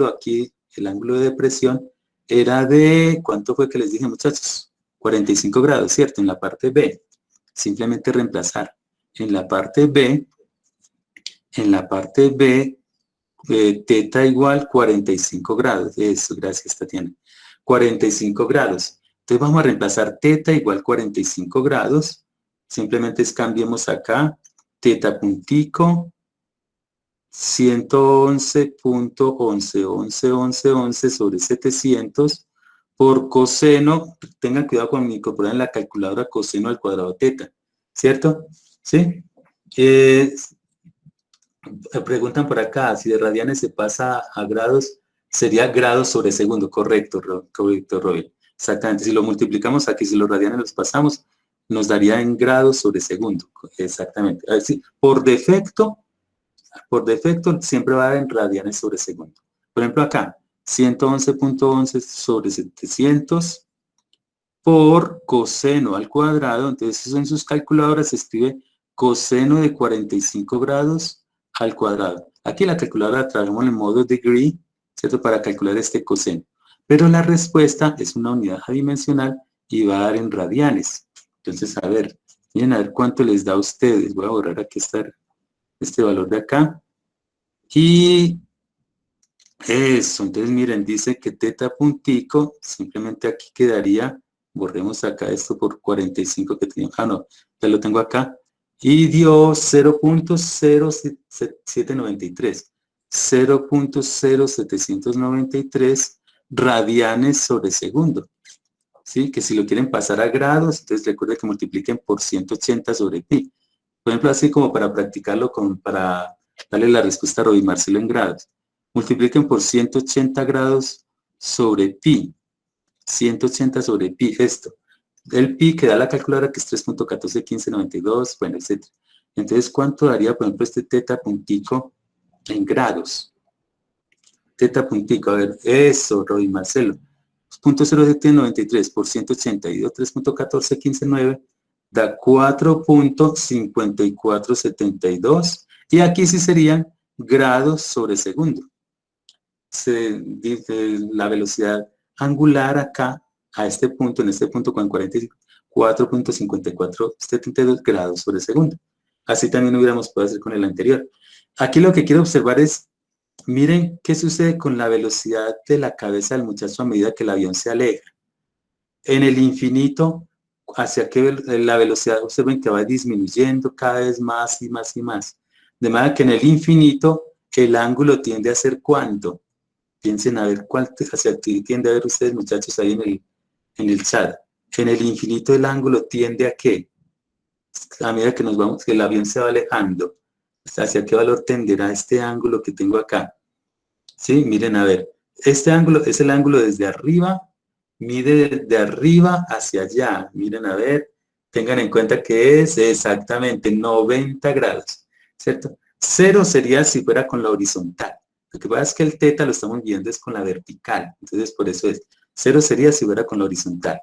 aquí, el ángulo de depresión, era de, ¿cuánto fue que les dije, muchachos? 45 grados, ¿cierto? En la parte B. Simplemente reemplazar. En la parte B, teta igual 45 grados. Eso, gracias, Tatiana. 45 grados. Entonces vamos a reemplazar teta igual 45 grados. Simplemente cambiemos acá. Teta puntico 111.111111 sobre 700 por coseno. Tengan cuidado con incorporar en la calculadora coseno al cuadrado teta. ¿Cierto? ¿Sí? Preguntan por acá, si de radianes se pasa a grados, sería grados sobre segundo. Correcto, Robin. Exactamente. Si lo multiplicamos aquí, si los radianes los pasamos, nos daría en grados sobre segundo. Exactamente. Así, por defecto siempre va a dar en radianes sobre segundo. Por ejemplo, acá, 111.11 sobre 700 por coseno al cuadrado. Entonces, eso en sus calculadoras se escribe coseno de 45 grados al cuadrado. Aquí la calculadora trabajamos en modo degree, ¿cierto? Para calcular este coseno. Pero la respuesta es una unidad adimensional y va a dar en radianes. Entonces, a ver, miren a ver cuánto les da a ustedes. Voy a borrar aquí este valor de acá. Y eso, entonces miren, dice que teta puntico, simplemente aquí quedaría, borremos acá esto por 45 que teníamos. Ah, no, ya lo tengo acá. Y dio 0.0793. 0.0793 radianes sobre segundo. ¿Sí? Que si lo quieren pasar a grados, entonces recuerden que multipliquen por 180 sobre pi. Por ejemplo, así como para practicarlo, para darle la respuesta a Robin Marcelo en grados. Multipliquen por 180 grados sobre pi. 180 sobre pi, esto. El pi que da la calculadora, que es 3.141592, bueno, etc. Entonces, ¿cuánto daría, por ejemplo, este teta puntico en grados? Teta puntico, a ver, eso, Robin Marcelo. 0.0793 por 182, 3.14159 da 4.5472 y aquí sí serían grados sobre segundo. Se dice la velocidad angular acá, a este punto, en este punto con 4.5472 grados sobre segundo. Así también hubiéramos podido hacer con el anterior. Aquí lo que quiero observar es, miren qué sucede con la velocidad de la cabeza del muchacho a medida que el avión se aleja. En el infinito, hacia que la velocidad, observen que va disminuyendo cada vez más y más y más. De manera que en el infinito, el ángulo tiende a ser ¿cuánto? Piensen a ver cuál hacia qué tiende a ver ustedes, muchachos, ahí en el chat. En el infinito el ángulo tiende a ¿qué? A medida que nos vamos, que el avión se va alejando. ¿Hacia qué valor tenderá este ángulo que tengo acá? ¿Sí? Miren, a ver. Este ángulo es el ángulo desde arriba, mide de arriba hacia allá. Miren, a ver. Tengan en cuenta que es exactamente 90 grados, ¿cierto? Cero sería si fuera con la horizontal. Lo que pasa es que el teta lo estamos viendo es con la vertical. Entonces, por eso es. Cero sería si fuera con la horizontal.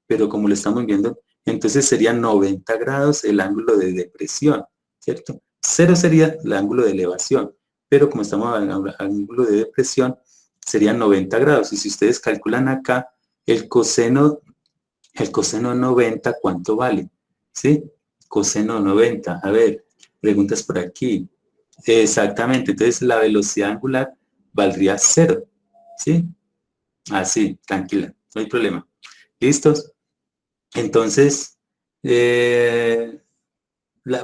Pero como lo estamos viendo, entonces sería 90 grados el ángulo de depresión, ¿cierto? Cero sería el ángulo de elevación. Pero como estamos en ángulo de depresión, serían 90 grados. Y si ustedes calculan acá, el coseno 90, ¿cuánto vale? ¿Sí? Coseno 90. A ver, preguntas por aquí. Exactamente. Entonces, la velocidad angular valdría 0. ¿Sí? Así, tranquila, no hay problema. ¿Listos? Entonces,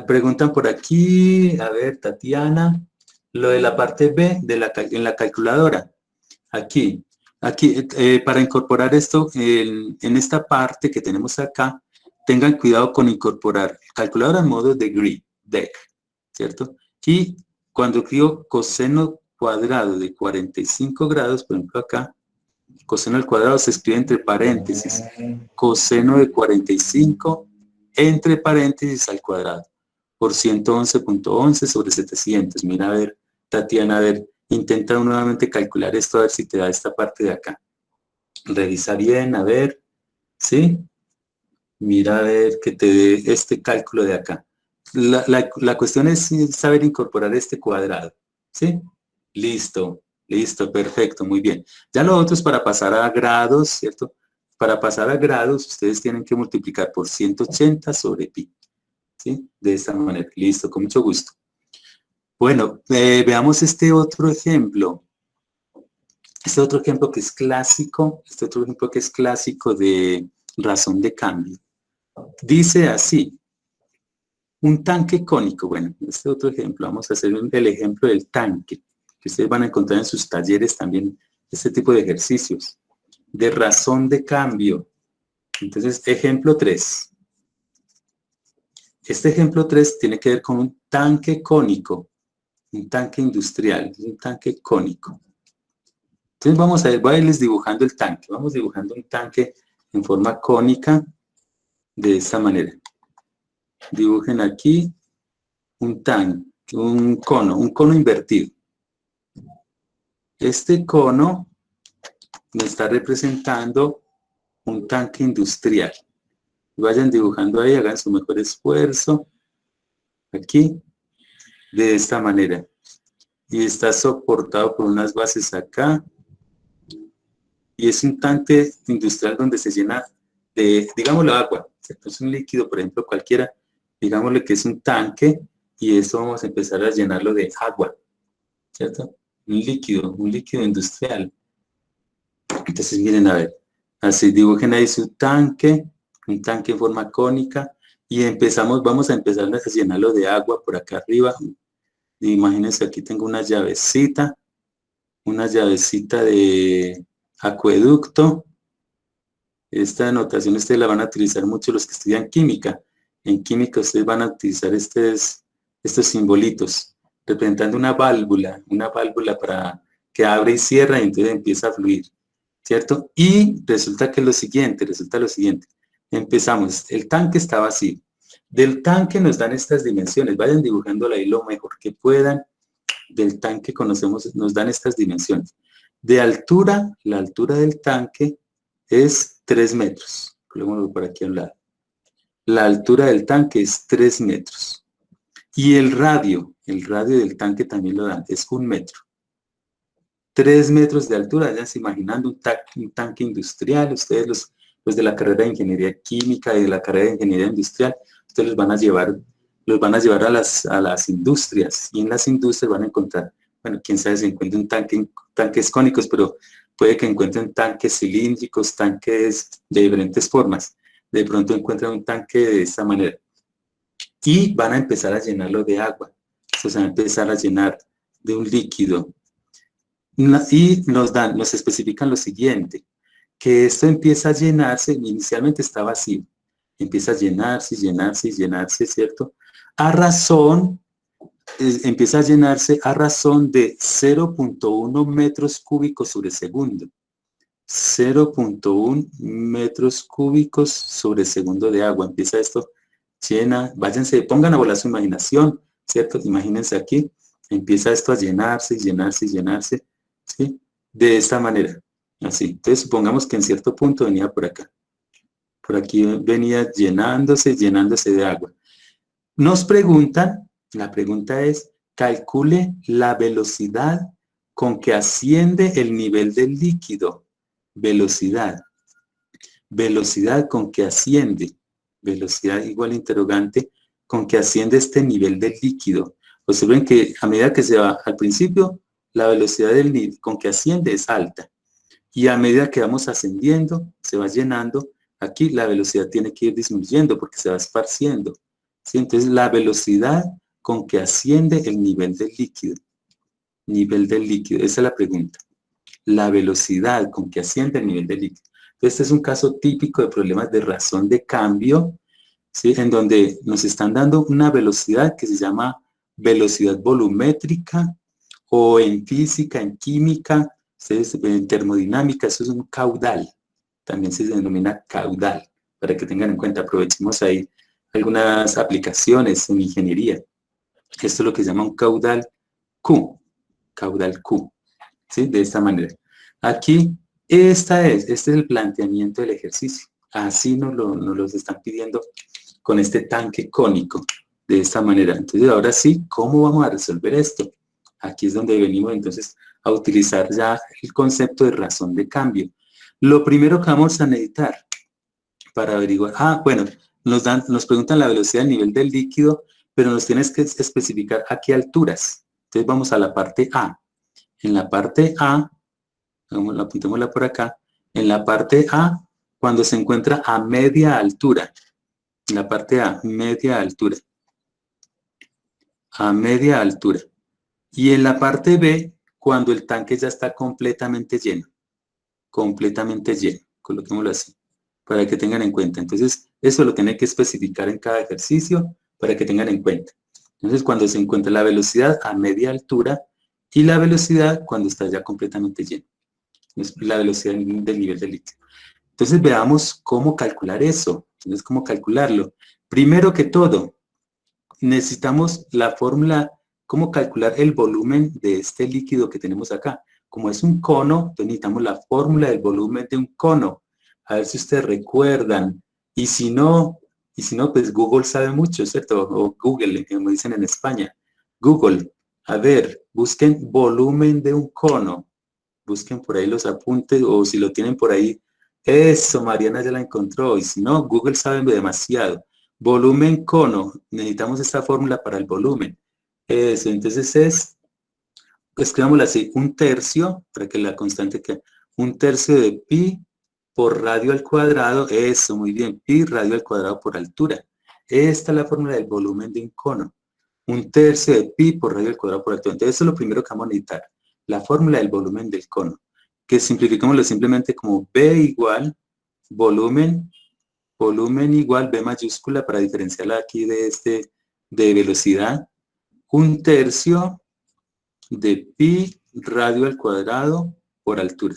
preguntan por aquí, a ver, Tatiana, lo de la parte B en la calculadora. Aquí, para incorporar esto, en esta parte que tenemos acá, tengan cuidado con incorporar calculadora en modo degree, dec, ¿cierto? Y cuando escribo coseno cuadrado de 45 grados, por ejemplo acá, coseno al cuadrado se escribe entre paréntesis, coseno de 45 entre paréntesis al cuadrado, por 111.11 sobre 700. Mira, a ver, Tatiana, a ver, intenta nuevamente calcular esto, a ver si te da esta parte de acá. Revisa bien, a ver, ¿sí? Mira a ver que te dé este cálculo de acá. La cuestión es saber incorporar este cuadrado, ¿sí? Listo, listo, perfecto, muy bien. Ya lo otro es para pasar a grados, ¿cierto? Para pasar a grados, ustedes tienen que multiplicar por 180 sobre pi, ¿sí? De esta manera, listo, con mucho gusto. Bueno, veamos este otro ejemplo. Este otro ejemplo que es clásico, de razón de cambio. Dice así, un tanque cónico. Bueno, este otro ejemplo, vamos a hacer el ejemplo del tanque, que ustedes van a encontrar en sus talleres también, este tipo de ejercicios, de razón de cambio. Entonces, ejemplo 3. Este ejemplo 3 tiene que ver con un tanque cónico, un tanque industrial, un tanque cónico. Entonces vamos a ver, voy a irles dibujando el tanque. Vamos dibujando un tanque en forma cónica de esta manera. Dibujen aquí un tanque, un cono invertido. Este cono me está representando un tanque industrial. Vayan dibujando ahí, hagan su mejor esfuerzo. Aquí, de esta manera. Y está soportado por unas bases acá. Y es un tanque industrial donde se llena de, digámoslo, agua. ¿Cierto? Es un líquido, por ejemplo, cualquiera. Digámosle que es un tanque y esto vamos a empezar a llenarlo de agua. ¿Cierto? Un líquido industrial. Entonces, miren, a ver. Así, dibujen ahí su tanque, un tanque en forma cónica. Y vamos a empezar a llenarlo de agua por acá arriba. Imagínense, aquí tengo una llavecita de acueducto. Esta anotación ustedes la van a utilizar mucho los que estudian química. En química ustedes van a utilizar estos simbolitos, representando una válvula para que abre y cierra y entonces empieza a fluir, ¿cierto? Y resulta lo siguiente, empezamos, el tanque está vacío. Del tanque nos dan estas dimensiones, vayan dibujándola ahí lo mejor que puedan. Del tanque nos dan estas dimensiones. De altura, la altura del tanque es 3 metros. Coloquémoslo por aquí a un lado. La altura del tanque es 3 metros. Y el radio del tanque también lo dan, es 1 metro. 3 metros de altura, ya se imaginando un tanque industrial. Ustedes los de la carrera de ingeniería química y de la carrera de ingeniería industrial, ustedes los van a llevar a las industrias, y en las industrias van a encontrar, bueno, quién sabe si encuentran tanques cónicos, pero puede que encuentren tanques cilíndricos, tanques de diferentes formas. De pronto encuentran un tanque de esta manera y van a empezar a llenarlo de agua. Se va a empezar a llenar de un líquido. Y nos especifican lo siguiente, que esto empieza a llenarse, inicialmente está vacío, empieza a llenarse, ¿cierto? Empieza a llenarse a razón de 0.1 metros cúbicos sobre segundo. 0.1 metros cúbicos sobre segundo de agua. Empieza esto, llena, váyanse, pongan a volar su imaginación, ¿cierto? Imagínense aquí, empieza esto a llenarse, ¿sí? De esta manera, así. Entonces, supongamos que en cierto punto venía por acá. Por aquí venía llenándose de agua. Nos preguntan, la pregunta es, calcule la velocidad con que asciende el nivel del líquido. Velocidad con que asciende. Velocidad igual interrogante, con que asciende este nivel del líquido. Observen que a medida que se va al principio, la velocidad con que asciende es alta. Y a medida que vamos ascendiendo, se va llenando, aquí la velocidad tiene que ir disminuyendo porque se va esparciendo. ¿Sí? Entonces, la velocidad con que asciende el nivel del líquido. Nivel del líquido, esa es la pregunta. La velocidad con que asciende el nivel del líquido. Este es un caso típico de problemas de razón de cambio, ¿sí? En donde nos están dando una velocidad que se llama velocidad volumétrica, o en física, en química, en termodinámica, eso es un caudal. También se denomina caudal, para que tengan en cuenta. Aprovechemos ahí algunas aplicaciones en ingeniería. Esto es lo que se llama un caudal Q. Caudal Q. ¿Sí? De esta manera. Aquí, este es el planteamiento del ejercicio. Así nos los están pidiendo con este tanque cónico, de esta manera. Entonces, ahora sí, ¿cómo vamos a resolver esto? Aquí es donde venimos entonces a utilizar ya el concepto de razón de cambio. Lo primero que vamos a necesitar para averiguar, bueno, nos preguntan la velocidad del nivel del líquido, pero nos tienes que especificar a qué alturas. Entonces vamos a la parte A. En la parte A, apuntémosla por acá, en la parte A, cuando se encuentra a media altura, en la parte A, media altura, a media altura. Y en la parte B, cuando el tanque ya está completamente lleno, coloquémoslo así, para que tengan en cuenta. Entonces, eso lo tienen que especificar en cada ejercicio para que tengan en cuenta. Entonces, cuando se encuentra la velocidad a media altura y la velocidad cuando está ya completamente lleno. La velocidad del nivel del líquido. Entonces, veamos cómo calcular eso. Entonces, cómo calcularlo. Primero que todo, necesitamos la fórmula, cómo calcular el volumen de este líquido que tenemos acá. Como es un cono, necesitamos la fórmula del volumen de un cono. A ver si ustedes recuerdan. Y si no, pues Google sabe mucho, ¿cierto? O Google, como dicen en España. Google, a ver, busquen volumen de un cono. Busquen por ahí los apuntes, o si lo tienen por ahí. Eso, Mariana ya la encontró. Y si no, Google sabe demasiado. Volumen cono. Necesitamos esta fórmula para el volumen. Eso, entonces escribámoslo así, 1/3, para que la constante quede, 1/3 de pi por radio al cuadrado. Eso, muy bien, pi radio al cuadrado por altura. Esta es la fórmula del volumen de un cono. 1/3 de pi por radio al cuadrado por altura. Entonces, eso es lo primero que vamos a necesitar. La fórmula del volumen del cono. Que simplificémoslo simplemente como B igual volumen igual B mayúscula, para diferenciarla aquí de velocidad, 1/3 de pi radio al cuadrado por altura.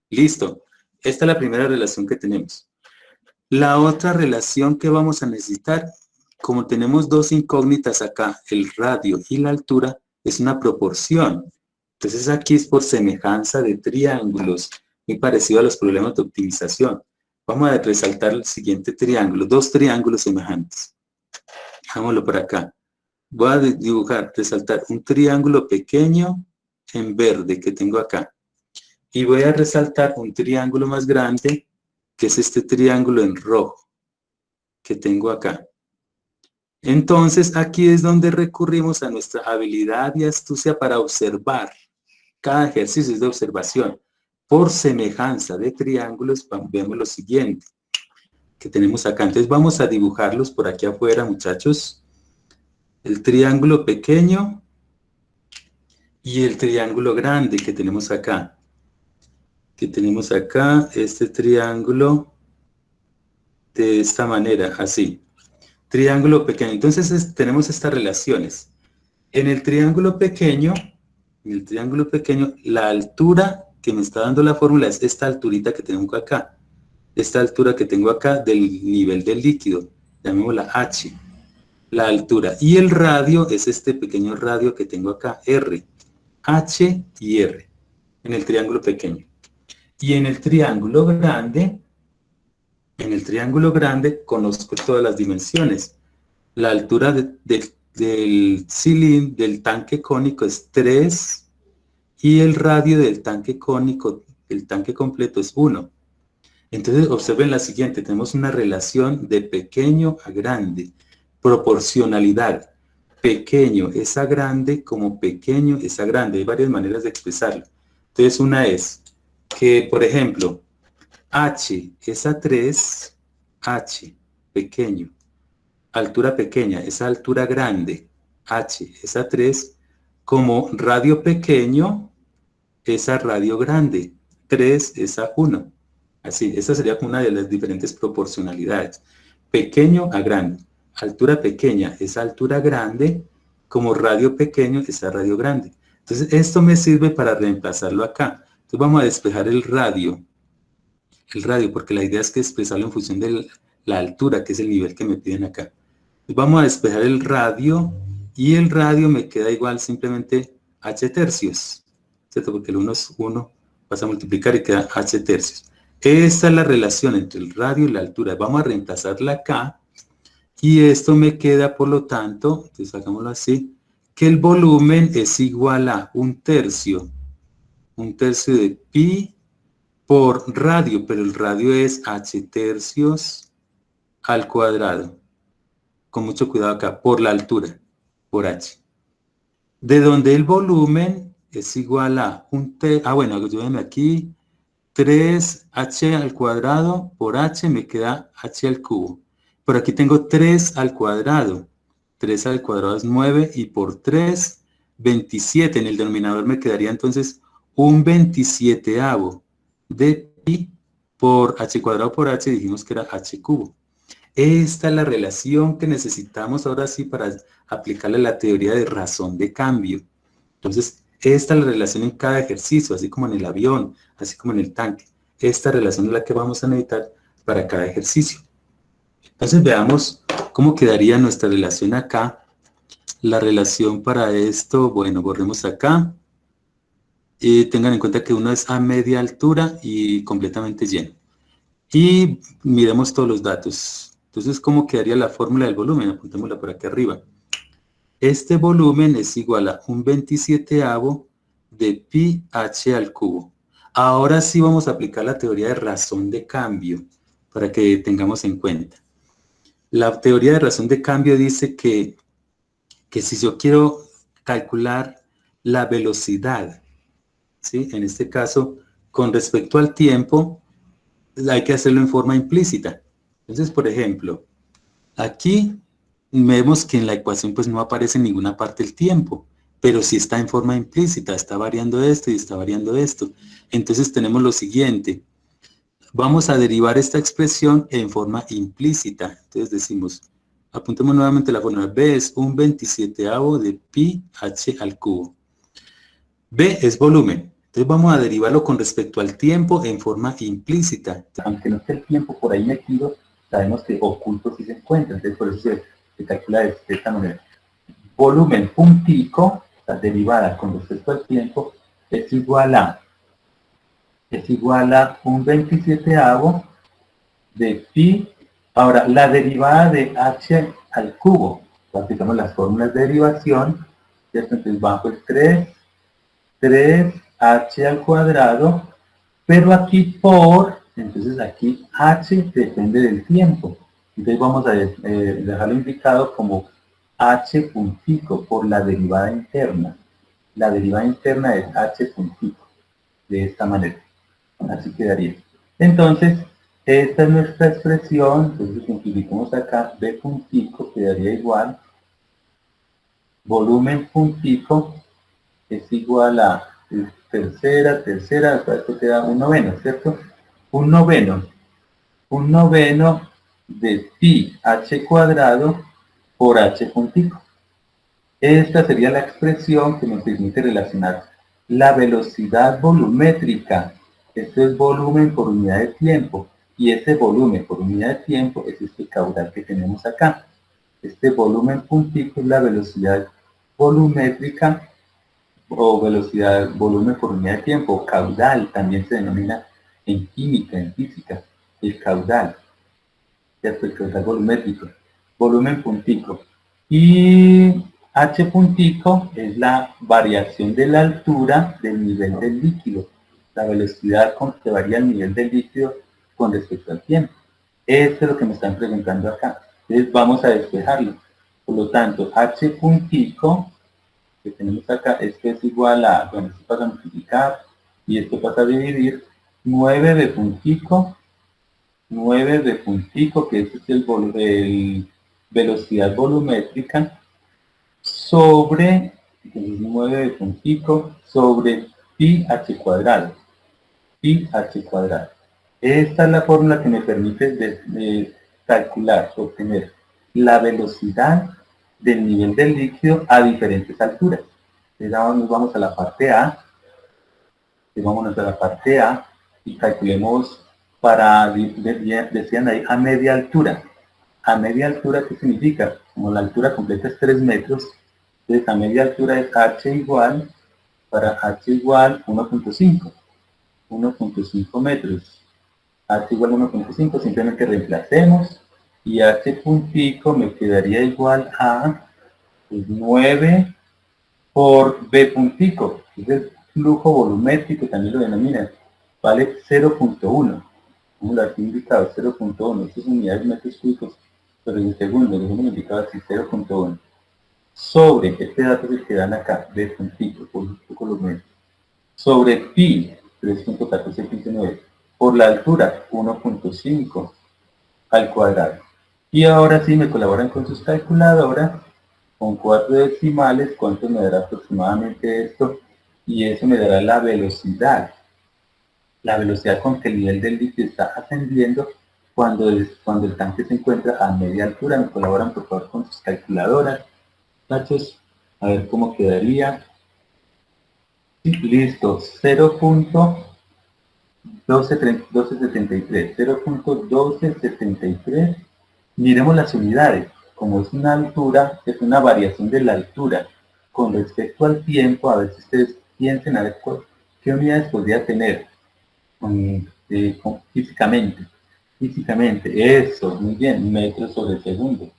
Listo. Esta es la primera relación que tenemos. La otra relación que vamos a necesitar, como tenemos dos incógnitas acá, el radio y la altura, es una proporción. Entonces aquí es por semejanza de triángulos, muy parecido a los problemas de optimización. Vamos a resaltar el siguiente triángulo, dos triángulos semejantes. Hagámoslo por acá. Voy a dibujar, resaltar un triángulo pequeño en verde que tengo acá. Y voy a resaltar un triángulo más grande, que es este triángulo en rojo que tengo acá. Entonces, aquí es donde recurrimos a nuestra habilidad y astucia para observar. Cada ejercicio es de observación. Por semejanza de triángulos, vemos lo siguiente que tenemos acá. Entonces, vamos a dibujarlos por aquí afuera, muchachos. El triángulo pequeño y el triángulo grande que tenemos acá. Este triángulo de esta manera, así. Triángulo pequeño. Entonces tenemos estas relaciones. En el triángulo pequeño, la altura que me está dando la fórmula es esta alturita que tengo acá. Esta altura que tengo acá del nivel del líquido. Llamémosla H. La altura. Y el radio es este pequeño radio que tengo acá, R. H y R. En el triángulo pequeño. Y en el triángulo grande conozco todas las dimensiones. La altura del cilindro, del tanque cónico es 3 y el radio del tanque cónico, el tanque completo es 1. Entonces observen la siguiente, tenemos una relación de pequeño a grande, proporcionalidad. Pequeño es a grande como pequeño es a grande. Hay varias maneras de expresarlo. Entonces una es que, por ejemplo, H es a 3, H pequeño, altura pequeña, esa altura grande, H es a 3, como radio pequeño, esa radio grande, 3 es a 1. Así, esa sería como una de las diferentes proporcionalidades. Pequeño a grande. Altura pequeña, esa altura grande, como radio pequeño, esa radio grande. Entonces, esto me sirve para reemplazarlo acá. Entonces, vamos a despejar el radio, porque la idea es que expresarlo en función de la altura, que es el nivel que me piden acá. Entonces, vamos a despejar el radio, y el radio me queda igual simplemente h tercios, ¿cierto? Porque el 1 es 1, vas a multiplicar y queda h tercios. Esta es la relación entre el radio y la altura. Vamos a reemplazarla acá, y esto me queda, por lo tanto, entonces hagámoslo así, que el volumen es igual a 1/3 de pi por radio, pero el radio es h tercios al cuadrado. Con mucho cuidado acá, por la altura, por h. De donde el volumen es igual a bueno, ayúdenme aquí, 3h al cuadrado por h me queda h al cubo. Por aquí tengo 3 al cuadrado. 3 al cuadrado es 9 y por 3, 27. En el denominador me quedaría entonces 1/27 de pi por h cuadrado por h, dijimos que era h cubo. Esta es la relación que necesitamos ahora sí para aplicarle la teoría de razón de cambio. Entonces, esta es la relación en cada ejercicio, así como en el avión, así como en el tanque. Esta relación es la que vamos a necesitar para cada ejercicio. Entonces, veamos cómo quedaría nuestra relación acá. La relación para esto, bueno, borremos acá. Y tengan en cuenta que uno es a media altura y completamente lleno. Y miremos todos los datos. Entonces, ¿cómo quedaría la fórmula del volumen? Apuntémosla por aquí arriba. Este volumen es igual a 1/27 de pi h al cubo. Ahora sí vamos a aplicar la teoría de razón de cambio para que tengamos en cuenta. La teoría de razón de cambio dice que si yo quiero calcular la velocidad, ¿sí? En este caso, con respecto al tiempo, hay que hacerlo en forma implícita. Entonces, por ejemplo, aquí vemos que en la ecuación pues no aparece en ninguna parte el tiempo, pero sí está en forma implícita, está variando esto y está variando esto. Entonces tenemos lo siguiente, vamos a derivar esta expresión en forma implícita. Entonces decimos, apuntemos nuevamente la fórmula, B es 1/27 de pi h al cubo. B es volumen. Entonces vamos a derivarlo con respecto al tiempo en forma implícita. Aunque no esté el tiempo por ahí metido, sabemos que oculto sí se encuentra. Entonces por eso se calcula de esta manera. Volumen puntico, la derivada con respecto al tiempo, es igual a 1/27 de pi. Ahora, la derivada de h al cubo. Aplicamos las fórmulas de derivación, ¿cierto? Entonces bajo el 3h al cuadrado, pero aquí entonces aquí h depende del tiempo. Entonces vamos a dejarlo indicado como h puntico por la derivada interna. La derivada interna es h puntico, de esta manera. Así quedaría. Entonces, esta es nuestra expresión, entonces simplificamos acá, b puntico quedaría igual, volumen puntico es igual a tercera, hasta esto queda un noveno, ¿cierto? Un noveno de pi h cuadrado por h puntico. Esta sería la expresión que nos permite relacionar la velocidad volumétrica. Esto es volumen por unidad de tiempo. Y ese volumen por unidad de tiempo es este caudal que tenemos acá. Este volumen puntico es la velocidad volumétrica o volumen por unidad de tiempo. Caudal también se denomina en química, en física, el caudal. ¿Cierto? El caudal volumétrico. Volumen puntico. Y h puntico es la variación de la altura del nivel del líquido, la velocidad con que varía el nivel del líquido con respecto al tiempo. Esto es lo que me están preguntando acá. Entonces vamos a despejarlo. Por lo tanto, h puntico que tenemos acá, esto es igual a, bueno, esto pasa a multiplicar y esto pasa a dividir, 9 de puntico, 9 de puntico, que ese es el velocidad volumétrica, sobre, entonces 9 de puntico, sobre pi h cuadrado, pi h cuadrado. Esta es la fórmula que me permite calcular, obtener la velocidad del nivel del líquido a diferentes alturas. Entonces nos vamos a la parte A, vámonos a la parte A y calculemos decían ahí, a media altura. A media altura, ¿qué significa? Como la altura completa es 3 metros, entonces a media altura es h igual, para h igual 1.5 metros. H igual 1.5, simplemente reemplacemos y h puntico me quedaría igual a 9 por b puntico, que es el flujo volumétrico, también lo denominan, vale 0.1, como lo aquí indicado, 0.1, estas unidades metros cúbicos por el segundo, lo hemos indicado así, 0.1, sobre, este dato es el que dan acá, b puntico, por el flujo volumétrico, sobre pi, 3.1459, por la altura, 1.5 al cuadrado. Y ahora sí me colaboran con sus calculadoras, con 4 decimales, ¿cuánto me dará aproximadamente esto? Y eso me dará la velocidad con que el nivel del líquido está ascendiendo cuando el tanque se encuentra a media altura. Me colaboran por favor con sus calculadoras, muchachos, a ver cómo quedaría. Sí, listo, 0.1273, 0.1273. Miremos las unidades. Como es una altura, es una variación de la altura con respecto al tiempo. A ver si ustedes piensen a ver qué unidades podría tener físicamente. Físicamente, eso, muy bien, metros sobre segundo.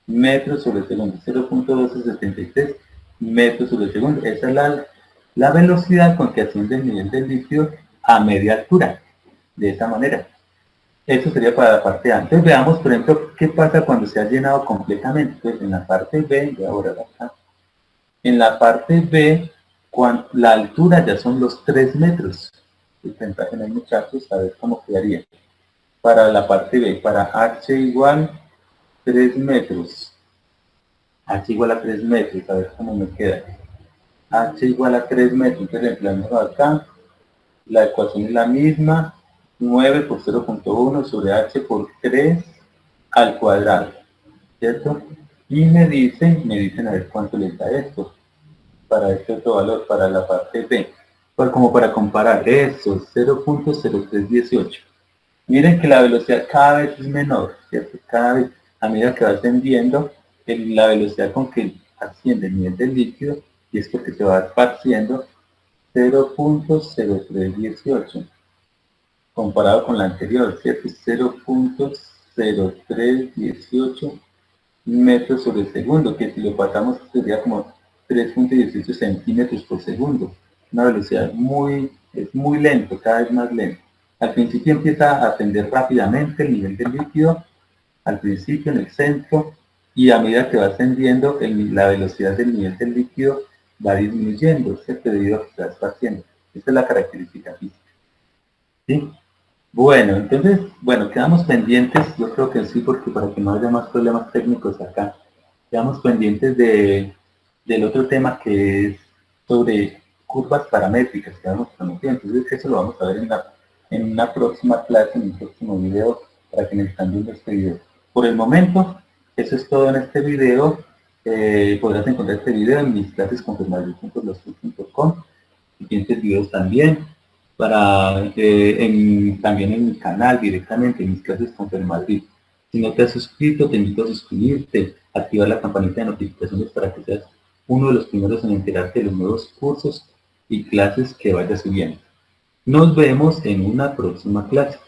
Metros sobre segundo, 0.1273 metros sobre segundo. Esa es la velocidad con que asciende el nivel del líquido a media altura. De esa manera. Eso sería para la parte A. Entonces veamos, por ejemplo, qué pasa cuando se ha llenado completamente. Entonces en la parte B, de ahora acá, en la parte B, la altura ya son los 3 metros. Entonces en el muchachos, a ver cómo quedaría. Para la parte B, para H igual 3 metros. H igual a 3 metros, a ver cómo me queda. H igual a 3 metros, entonces reemplazamos acá. La ecuación es la misma. 9 por 0.1 sobre h por 3 al cuadrado, ¿cierto? Y me dicen a ver cuánto les da esto, para este otro valor, para la parte B, como para comparar eso, 0.0318. Miren que la velocidad cada vez es menor, ¿cierto? Cada vez, a medida que va ascendiendo, la velocidad con que asciende el nivel del líquido, y es porque se va esparciendo, 0.0318. Comparado con la anterior, ¿cierto? 0.0318 metros sobre segundo, que si lo pasamos sería como 3.18 centímetros por segundo. Una velocidad es muy lento, cada vez más lento. Al principio empieza a ascender rápidamente el nivel del líquido, al principio en el centro, y a medida que va ascendiendo, la velocidad del nivel del líquido va disminuyendo, ¿cierto? Debido a que se va esparciendo. Esta es la característica física. ¿Sí? Bueno, entonces, quedamos pendientes, yo creo que sí, porque para que no haya más problemas técnicos acá, quedamos pendientes del otro tema que es sobre curvas paramétricas que vamos conociendo. Entonces, eso lo vamos a ver en una próxima clase, en un próximo video, para quienes están viendo este video. Por el momento, eso es todo en este video. Podrás encontrar este video en mis clases con fernando.com, siguientes videos también. También en mi canal directamente, en mis clases con Fermadrid. Si no te has suscrito, te invito a suscribirte, activar la campanita de notificaciones para que seas uno de los primeros en enterarte de los nuevos cursos y clases que vaya subiendo. Nos vemos en una próxima clase.